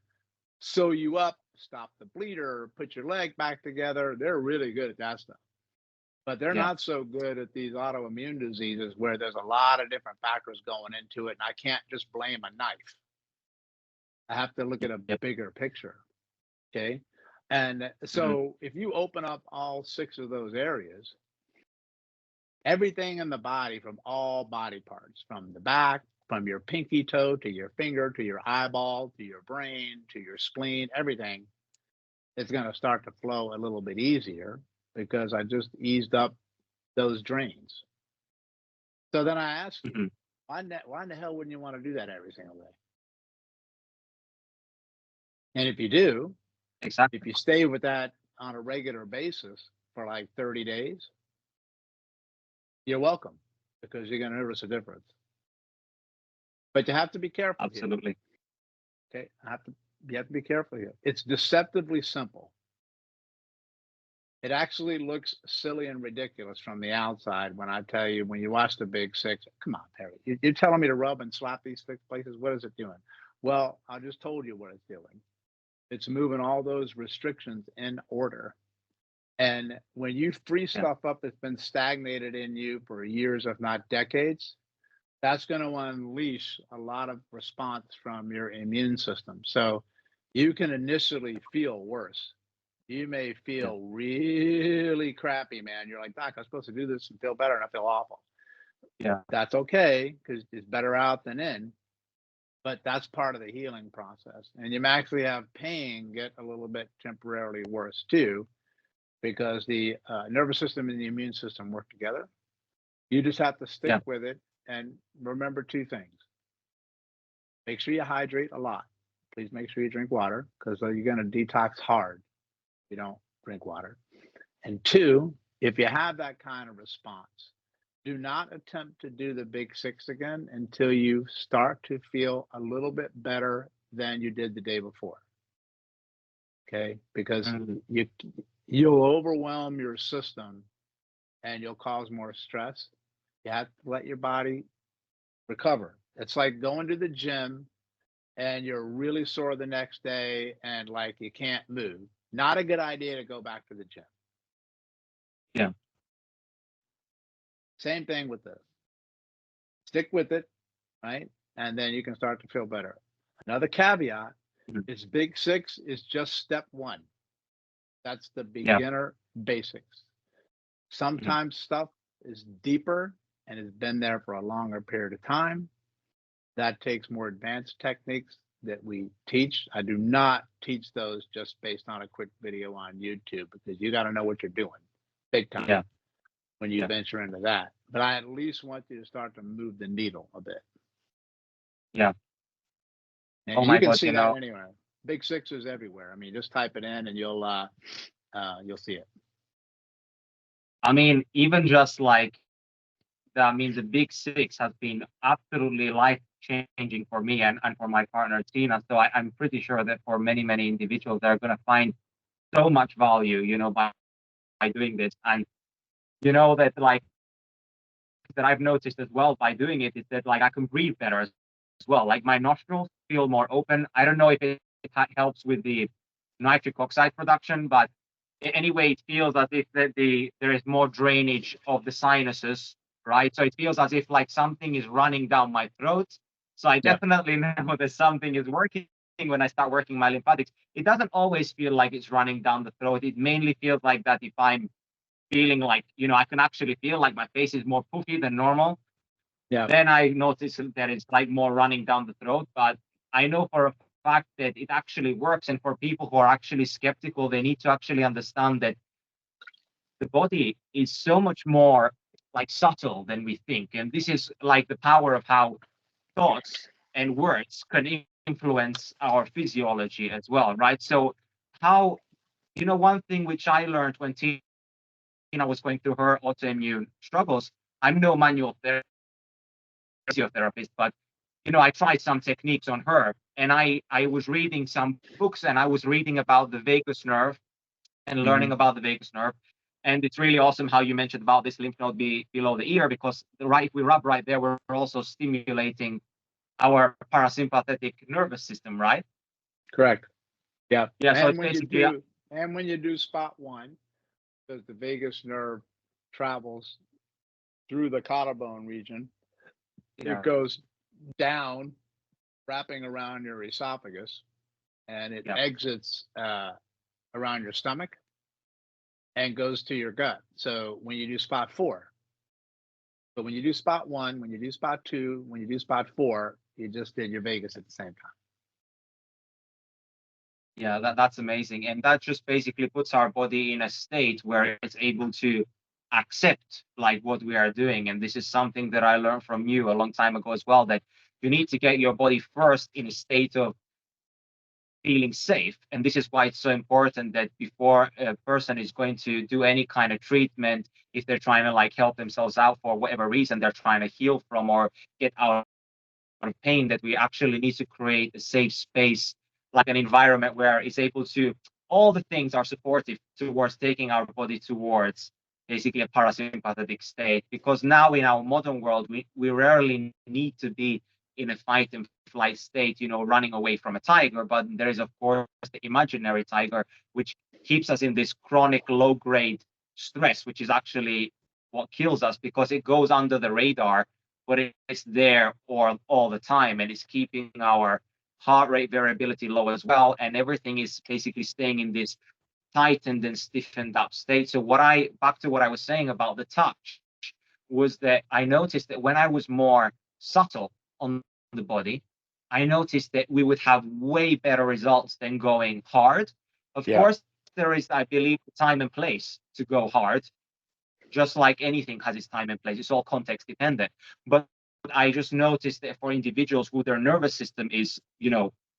sew you up, stop the bleeder, put your leg back together. They're really good at that stuff. But they're not so good at these autoimmune diseases where there's a lot of different factors going into it, and I can't just blame a knife. I have to look at a bigger picture. Okay. And so if you open up all 6 of those areas, everything in the body, from all body parts, from the back, from your pinky toe to your finger, to your eyeball, to your brain, to your spleen, everything is going to start to flow a little bit easier because I just eased up those drains. So then I ask you, why in the hell wouldn't you want to do that every single day? And if you do, Exactly. if you stay with that on a regular basis for like 30 days, you're welcome, because you're going to notice a difference. But you have to be careful. Absolutely. Here. Okay, you have to be careful here. It's deceptively simple. It actually looks silly and ridiculous from the outside when I tell you, when you watch the Big Six, come on, Perry, you're telling me to rub and slap these six places. What is it doing? Well, I just told you what it's doing. It's moving all those restrictions in order. And when you free Yeah. stuff up that's been stagnated in you for years, if not decades, that's going to unleash a lot of response from your immune system. So you can initially feel worse. You may Yeah. feel really crappy, man. You're like, Doc, I'm supposed to do this and feel better, and I feel awful. Yeah. That's okay, because it's better out than in, but that's part of the healing process. And you may actually have pain get a little bit temporarily worse too, because the nervous system and the immune system work together. You just have to stick Yeah. with it and remember two things. Make sure you hydrate a lot. Please make sure you drink water, because you're going to detox hard if you don't drink water. And two, if you have that kind of response, do not attempt to do the Big Six again until you start to feel a little bit better than you did the day before. Okay? Because Mhm. you'll overwhelm your system and you'll cause more stress. You have to let your body recover. It's like going to the gym and you're really sore the next day and like you can't move. Not a good idea to go back to the gym. Yeah. Same thing with this. Stick with it, right? And then you can start to feel better. Another caveat Mhm. is Big Six is just step one. That's the Yeah. beginner basics. Mhm. Sometimes stuff is deeper and has been there for a longer period of time. That takes more advanced techniques that we teach. I do not teach those just based on a quick video on YouTube, because you got to know what you're doing big time Yeah. when you Yeah. venture into that. But I at least want you to start to move the needle a bit. Yeah. And Oh you my can God, see that anywhere. Big Six is everywhere. I mean, just type it in and you'll see it. I mean, even just like, I mean, the Big Six has been absolutely life changing for me and for my partner Tina. So I'm pretty sure that for many, many individuals, they're going to find so much value, by doing this. And that like that I've noticed as well by doing it is that like I can breathe better as well. Like my nostrils feel more open. I don't know if it helps with the nitric oxide production, but anyway, it feels as if there is more drainage of the sinuses, right? So it feels as if like something is running down my throat. So I Yeah. definitely know that something is working when I start working my lymphatics. It doesn't always feel like it's running down the throat. It mainly feels like that if I'm feeling like, I can actually feel like my face is more puffy than normal. Yeah. Then I notice that it's like more running down the throat. But I know for a fact that it actually works. And for people who are actually skeptical, they need to actually understand that the body is so much more like subtle than we think. And this is like the power of how thoughts and words can influence our physiology as well, right? So how, one thing which I learned when Tina was going through her autoimmune struggles, I'm no manual physiotherapist, but I tried some techniques on her, and I was reading some books, and I was reading about the vagus nerve and Mm-hmm. learning about the vagus nerve. And it's really awesome how you mentioned about this lymph node below the ear, because if we rub right there, we're also stimulating our parasympathetic nervous system, right? Correct. Yeah. Yeah. So And it's when you basically, do, and when you do spot one, because the vagus nerve travels through the collarbone region, it yeah, goes down, wrapping around your esophagus, and it yeah, exits around your stomach and goes to your gut. So when you do spot four, but when you do spot one, when you do spot two, when you do spot four, you just did your vagus at the same time. yeah. That's amazing, and that just basically puts our body in a state where it's able to accept like what we are doing. And this is something that I learned from you a long time ago as well, that you need to get your body first in a state of feeling safe. And this is why it's so important that before a person is going to do any kind of treatment, if they're trying to like help themselves out for whatever reason they're trying to heal from or get out of pain, that we actually need to create a safe space, like an environment where it's able to all the things are supportive towards taking our body towards basically a parasympathetic state, because now in our modern world, we rarely need to be in a fight and flight state, running away from a tiger, but there is of course the imaginary tiger, which keeps us in this chronic low grade stress, which is actually what kills us, because it goes under the radar, but it's there all the time, and it's keeping our heart rate variability low as well, and everything is basically staying in this tightened and stiffened up state. So back to what I was saying about the touch, was that I noticed that when I was more subtle on the body, I noticed that we would have way better results than going hard. Of Yeah. course, there is, I believe, time and place to go hard, just like anything has its time and place. It's all context dependent. But I just noticed that for individuals who their nervous system is,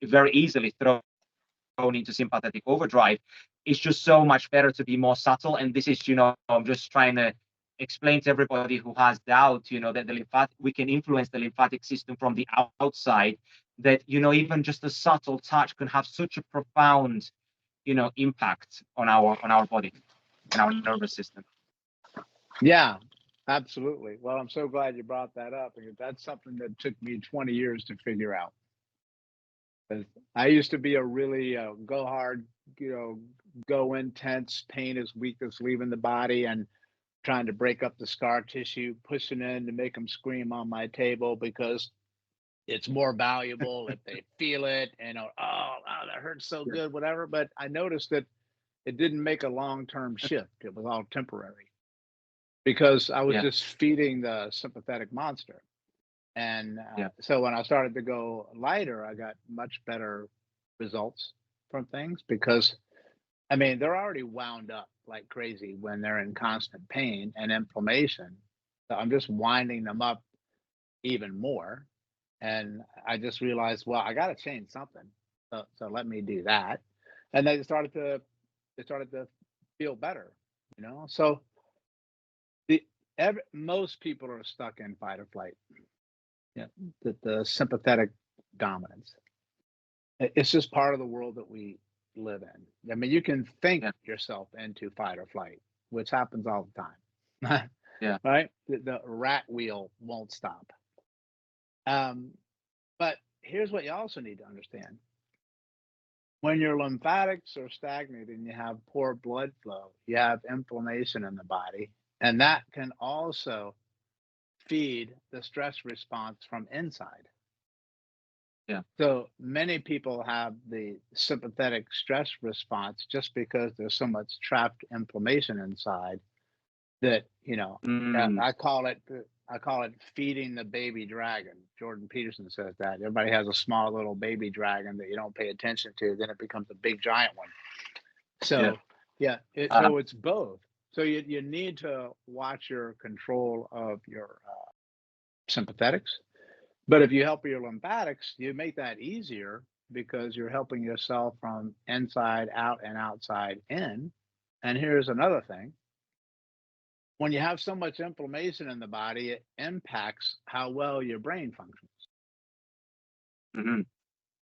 very easily thrown into sympathetic overdrive, it's just so much better to be more subtle. And this is, I'm just trying to explain to everybody who has doubt, that we can influence the lymphatic system from the outside, that, even just a subtle touch can have such a profound, impact on our body and our nervous system. Yeah, absolutely. Well, I'm so glad you brought that up, because that's something that took me 20 years to figure out. 'Cause I used to be a really go hard, go intense, pain as weak as leaving the body, and trying to break up the scar tissue, pushing in to make them scream on my table, because it's more valuable if they feel it, and oh, that hurts so good, whatever. But I noticed that it didn't make a long-term shift. It was all temporary, because I was just feeding the sympathetic monster. And so when I started to go lighter, I got much better results from things, because I mean, they're already wound up like crazy when they're in constant pain and inflammation. So I'm just winding them up even more. And I just realized, well, I got to change something. So let me do that. And they started to feel better, So most people are stuck in fight or flight. Yeah, the sympathetic dominance. It's just part of the world that we live in. I mean, you can think yourself into fight or flight, which happens all the time. Right? The rat wheel won't stop. But here's what you also need to understand. When your lymphatics are stagnated and you have poor blood flow, you have inflammation in the body, and that can also feed the stress response from inside. So many people have the sympathetic stress response just because there's so much trapped inflammation inside that, I call it feeding the baby dragon. Jordan Peterson says that. Everybody has a small little baby dragon that you don't pay attention to, then it becomes a big giant one. So so it's both. So you need to watch your control of your sympathetics. But if you help your lymphatics, you make that easier, because you're helping yourself from inside out and outside in. And here's another thing. When you have so much inflammation in the body, it impacts how well your brain functions.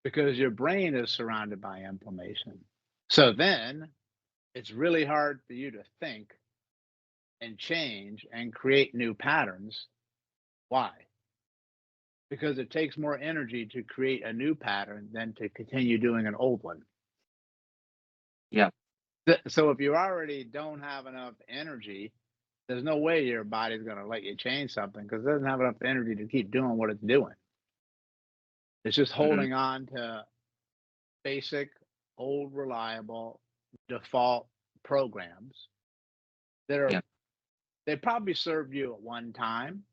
Because your brain is surrounded by inflammation. So then it's really hard for you to think and change and create new patterns. Why? Because it takes more energy to create a new pattern than to continue doing an old one. So if you already don't have enough energy, there's no way your body's going to let you change something, because it doesn't have enough energy to keep doing what it's doing. It's just holding on to basic, old, reliable, default programs that are, they probably served you at one time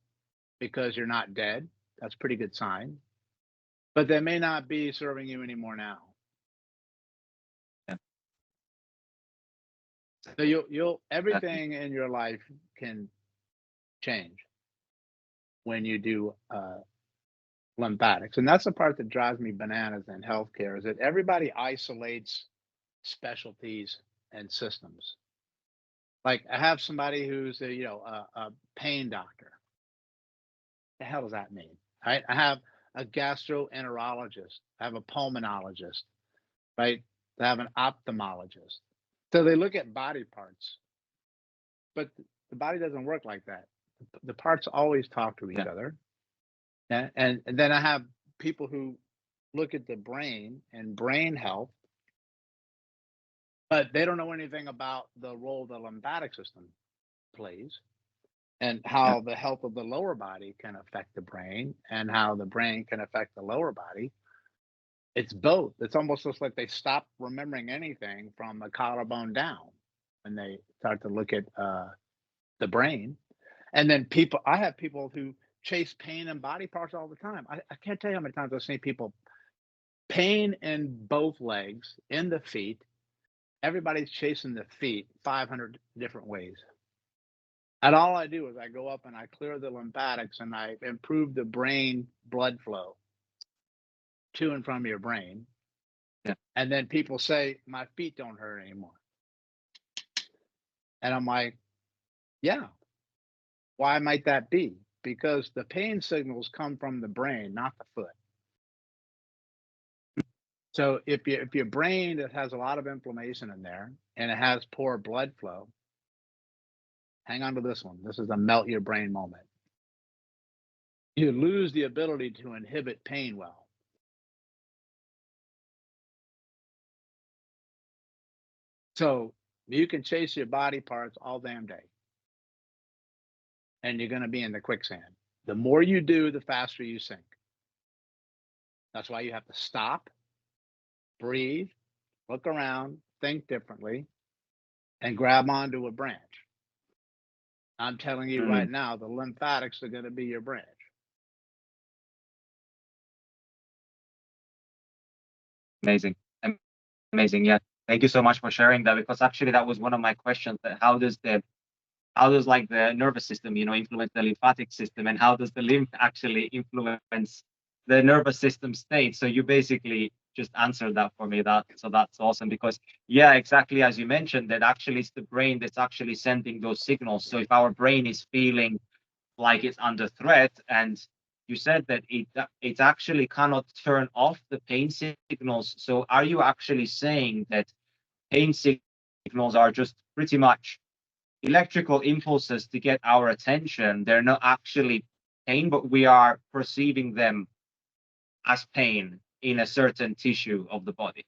because you're not dead. That's a pretty good sign. But they may not be serving you anymore now. So you'll everything in your life can change when you do lymphatics. And that's the part that drives me bananas in healthcare, is that everybody isolates specialties and systems. Like, I have somebody who's a pain doctor. The hell does that mean? Right? I have a gastroenterologist. I have a pulmonologist. Right? to have an ophthalmologist. So they look at body parts, but the body doesn't work like that. The parts always talk to each Yeah. other. And then I have people who look at the brain and brain health, but they don't know anything about the role the lymphatic system plays and Yeah. how the health of the lower body can affect the brain and how the brain can affect the lower body. It's both. It's almost just like they stop remembering anything from the collarbone down when they start to look at the brain. And then I have people who chase pain in body parts all the time. I can't tell you how many times I've seen people pain in both legs, in the feet. Everybody's chasing the feet 500 different ways. And all I do is I go up and I clear the lymphatics and I improve the brain blood flow to and from your brain. Yeah. And then people say, my feet don't hurt anymore. And I'm like, yeah, why might that be? Because the pain signals come from the brain, not the foot. So if your brain has a lot of inflammation in there and it has poor blood flow, hang on to this one. This is a melt your brain moment. You lose the ability to inhibit pain well. So you can chase your body parts all damn day and you're going to be in the quicksand. The more you do, the faster you sink. That's why you have to stop, breathe, look around, think differently, and grab onto a branch. I'm telling you right now, the lymphatics are going to be your branch. Amazing. Amazing. Yeah. Thank you so much for sharing that, because actually that was one of my questions, that how does like the nervous system, influence the lymphatic system, and how does the lymph actually influence the nervous system state? So you basically just answered that for me. So that's awesome, because yeah, exactly as you mentioned, that actually it's the brain that's actually sending those signals. So if our brain is feeling like it's under threat, and you said that it actually cannot turn off the pain signals. So are you actually saying that pain signals are just pretty much electrical impulses to get our attention? They're not actually pain, but we are perceiving them as pain in a certain tissue of the body.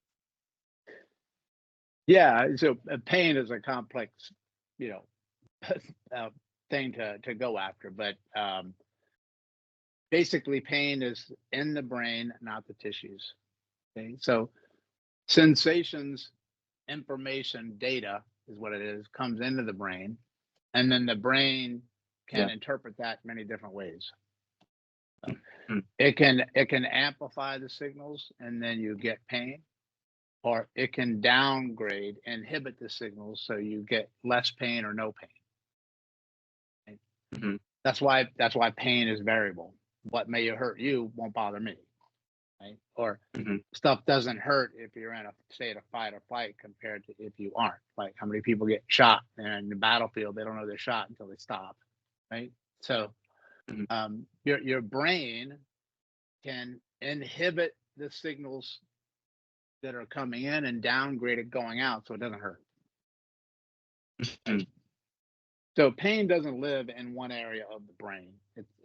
Yeah. So pain is a complex, you know, thing to go after, but basically pain is in the brain, not the tissues. Okay. So sensations, information, data is what it is, comes into the brain, and then the brain can Yeah. interpret that many different ways. Mm. It can amplify the signals and then you get pain, or it can downgrade, inhibit the signals so you get less pain or no pain. Right? Mm-hmm. That's why pain is variable. What may hurt you won't bother me. Right? Or Mm-hmm. stuff doesn't hurt if you're in a state of fight or flight compared to if you aren't. Like how many people get shot and in the battlefield, they don't know they're shot until they stop. Right? So Mm-hmm. your brain can inhibit the signals that are coming in and downgrade it going out so it doesn't hurt. Mm-hmm. So pain doesn't live in one area of the brain.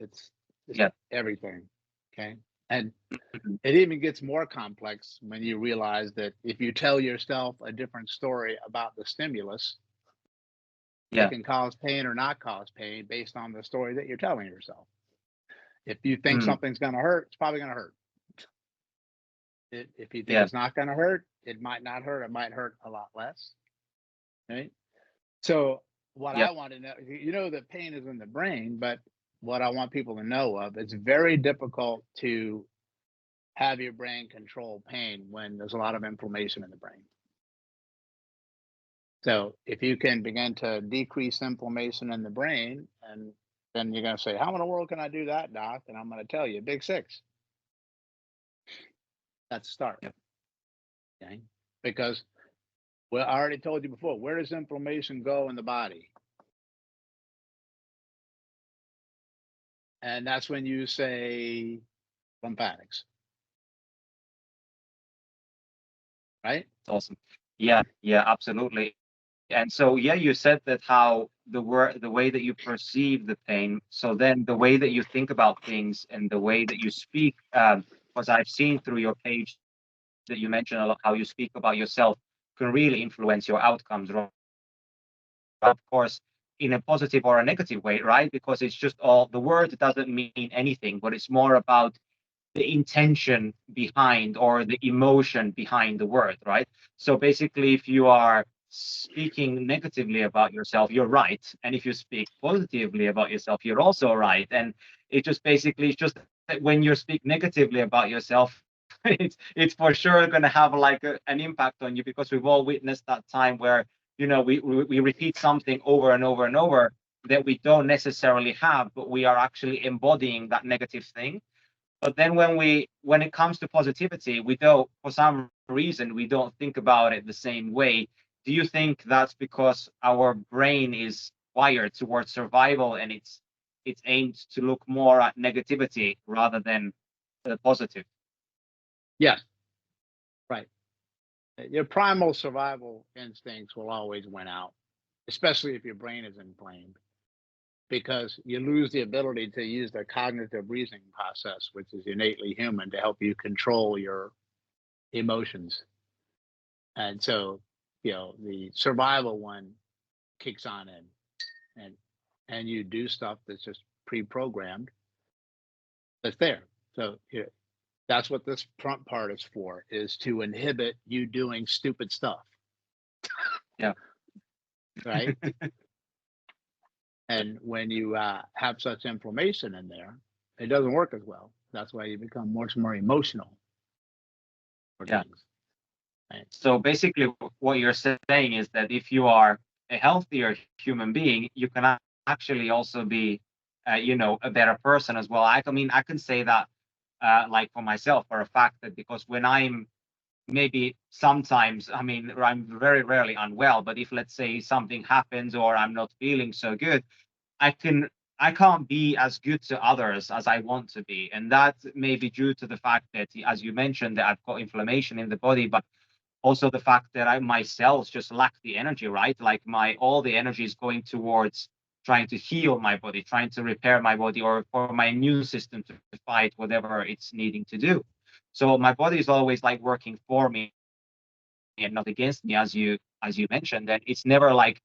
It's Yeah. everything. Okay. And Mm-hmm. it even gets more complex when you realize that if you tell yourself a different story about the stimulus, Yeah. it can cause pain or not cause pain based on the story that you're telling yourself. If you think Mm. something's going to hurt, it's probably going to hurt. If you think Yeah. it's not going to hurt, it might not hurt. It might hurt a lot less. Right. So what Yeah. I want to know, that pain is in the brain, but what I want people to know of, it's very difficult to have your brain control pain when there's a lot of inflammation in the brain. So if you can begin to decrease inflammation in the brain, and then you're going to say, how in the world can I do that, doc? And I'm going to tell you, big six. That's the start. Yeah. Okay. Because, well, I already told you before, where does inflammation go in the body? And that's when you say lymphatics. Right? awesome. Yeah, absolutely. And so, yeah, you said that how the way that you perceive the pain, so then the way that you think about things and the way that you speak, because I've seen through your page that you mentioned a lot how you speak about yourself can really influence your outcomes, right? Of course, in a positive or a negative way, right? Because it's just all the word doesn't mean anything, but it's more about the intention behind or the emotion behind the word, right? So basically, if you are speaking negatively about yourself, you're right. And if you speak positively about yourself, you're also right. And it just basically it's just that when you speak negatively about yourself, it's for sure going to have like an impact on you because we've all witnessed that time where we repeat something over and over and over that we don't necessarily have, but we are actually embodying that negative thing. But then when it comes to positivity, we don't, for some reason, we don't think about it the same way. Do you think that's because our brain is wired towards survival and it's aimed to look more at negativity rather than the positive? Yes, right. Your primal survival instincts will always win out, especially if your brain is inflamed, because you lose the ability to use the cognitive reasoning process, which is innately human, to help you control your emotions. And so, the survival one kicks on in, and you do stuff that's just pre-programmed that's there. So that's what this front part is for, is to inhibit you doing stupid stuff, Yeah. right? And when you have such inflammation in there, it doesn't work as well. That's why you become much more emotional for Yeah. things. Right? So basically, what you're saying is that if you are a healthier human being, you can actually also be, a better person as well. I mean, I can say that, like for myself, for a fact that because when I'm maybe sometimes, I mean, I'm very rarely unwell, but if let's say something happens or I'm not feeling so good, I can I can't be as good to others as I want to be. And that may be due to the fact that, as you mentioned, that I've got inflammation in the body, but also the fact that my cells just lack the energy, right? Like my all the energy is going towards trying to heal my body, trying to repair my body, or for my immune system to fight whatever it's needing to do. So my body is always like working for me and not against me, as you mentioned. And it's never like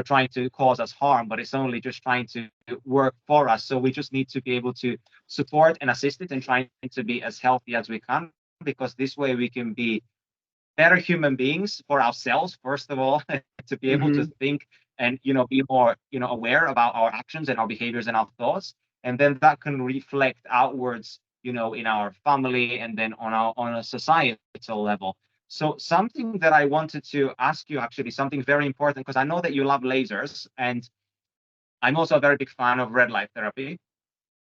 trying to cause us harm, but it's only just trying to work for us. So we just need to be able to support and assist it and trying to be as healthy as we can, because this way we can be better human beings for ourselves, first of all, to be able to Hmm. think and be more aware about our actions and our behaviors and our thoughts, and then that can reflect outwards in our family and then on a societal level. So something that I wanted to ask you, actually something very important, because I know that you love lasers, and I'm also a very big fan of red light therapy,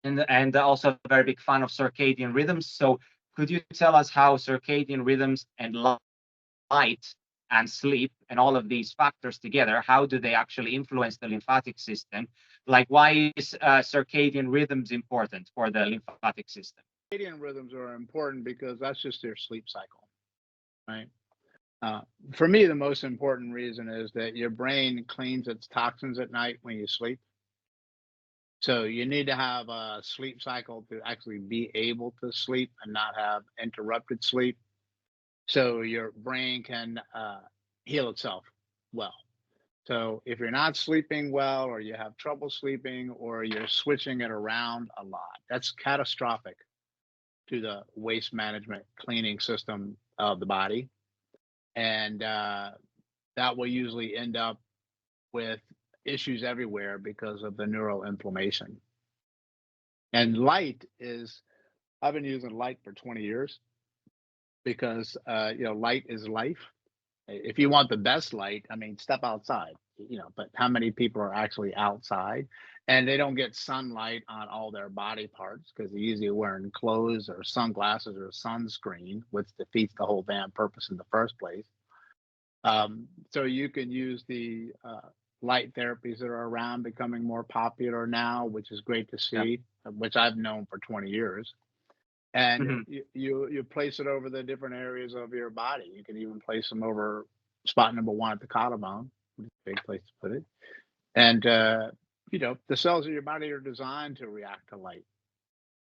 and also a very big fan of circadian rhythms. So could you tell us how circadian rhythms and light and sleep and all of these factors together, how do they actually influence the lymphatic system? Like, why is circadian rhythms important for the lymphatic system? Circadian rhythms are important because that's just your sleep cycle, right? Uh, for me, the most important reason is that your brain cleans its toxins at night when you sleep. So you need to have a sleep cycle to actually be able to sleep and not have interrupted sleep. So your brain can heal itself well. So if you're not sleeping well, or you have trouble sleeping, or you're switching it around a lot, that's catastrophic to the waste management cleaning system of the body. And that will usually end up with issues everywhere because of the neural inflammation. And light is, I've been using light for 20 years because, light is life. If you want the best light, I mean, step outside, but how many people are actually outside and they don't get sunlight on all their body parts because they're usually wearing clothes or sunglasses or sunscreen, which defeats the whole damn purpose in the first place. So you can use the light therapies that are around, becoming more popular now, which is great to Yeah. see, which I've known for 20 years. And Mhm. you place it over the different areas of your body. You can even place them over spot number 1 at the collarbone, which is a big place to put it. And the cells of your body are designed to react to light.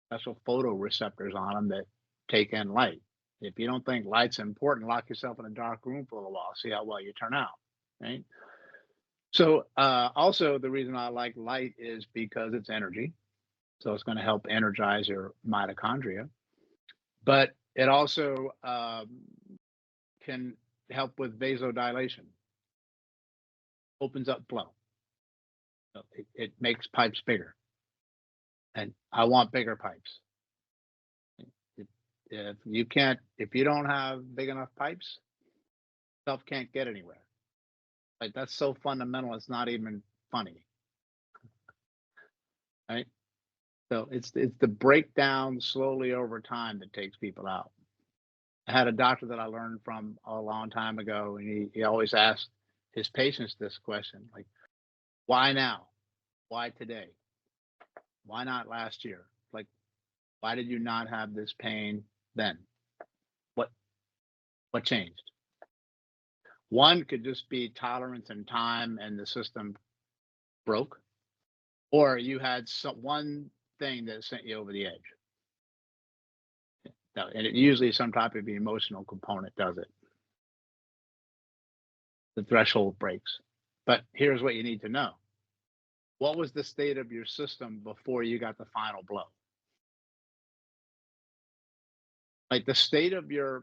Special photoreceptors on them that take in light. If you don't think light's important, lock yourself in a dark room for a little while, see how well you turn out, right? So also the reason I like light is because it's energy. So it's going to help energize your mitochondria. But it also can help with vasodilation, opens up flow. So it makes pipes bigger. And I want bigger pipes. If you don't have big enough pipes, stuff can't get anywhere. Like that's so fundamental, it's not even funny, right? So it's the breakdown slowly over time that takes people out. I had a doctor that I learned from a long time ago, and he always asked his patients this question, like, why now? Why today? Why not last year? Like, why did you not have this pain then? What changed? One could just be tolerance and time and the system broke, or you had one thing that sent you over the edge. No, and it usually some type of emotional component does it. The threshold breaks. But here's what you need to know. What was the state of your system before you got the final blow? Like the state of your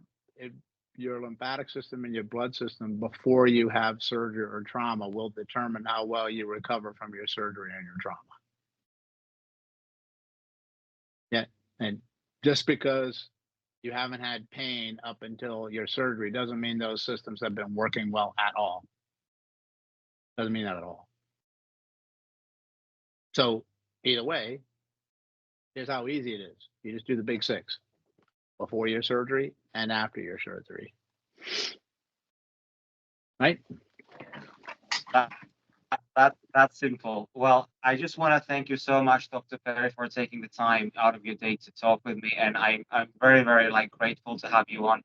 lymphatic system and your blood system before you have surgery or trauma will determine how well you recover from your surgery and your trauma. Yeah. And just because you haven't had pain up until your surgery doesn't mean those systems have been working well at all. Doesn't mean that at all. So either way, here's how easy it is. You just do the big 6 before your surgery and after your surgery. Right? That's simple. Well, I just want to thank you so much, Dr. Perry, for taking the time out of your day to talk with me, and I'm very, very grateful to have you on.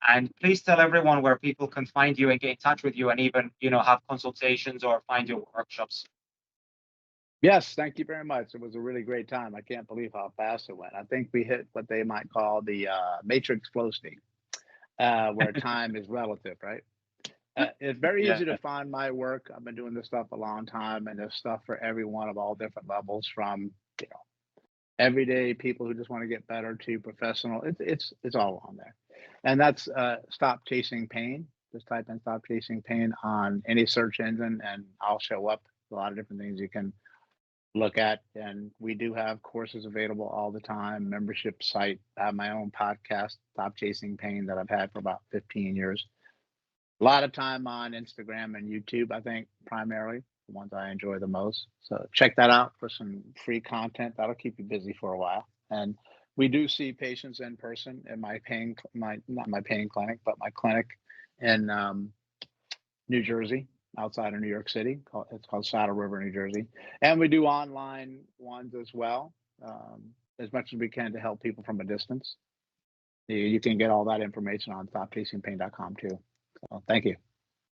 And please tell everyone where people can find you and get in touch with you, and even have consultations or find your workshops. Yes, thank you very much. It was a really great time. I can't believe how fast it went. I think we hit what they might call the matrix flow state, where time is relative, right? It's very easy to find my work. I've been doing this stuff a long time, and there's stuff for everyone of all different levels, from everyday people who just want to get better to professional. It's all on there, and that's Stop Chasing Pain. Just type in Stop Chasing Pain on any search engine, and I'll show up. A lot of different things you can look at, and we do have courses available all the time. Membership site. I have my own podcast, Stop Chasing Pain, that I've had for about 15 years. A lot of time on Instagram and YouTube, I think, primarily, the ones I enjoy the most. So check that out for some free content. That'll keep you busy for a while. And we do see patients in person in not my pain clinic, but my clinic in New Jersey, outside of New York City. It's called Saddle River, New Jersey. And we do online ones as well, as much as we can to help people from a distance. You can get all that information on stopchasingpain.com too. So thank you.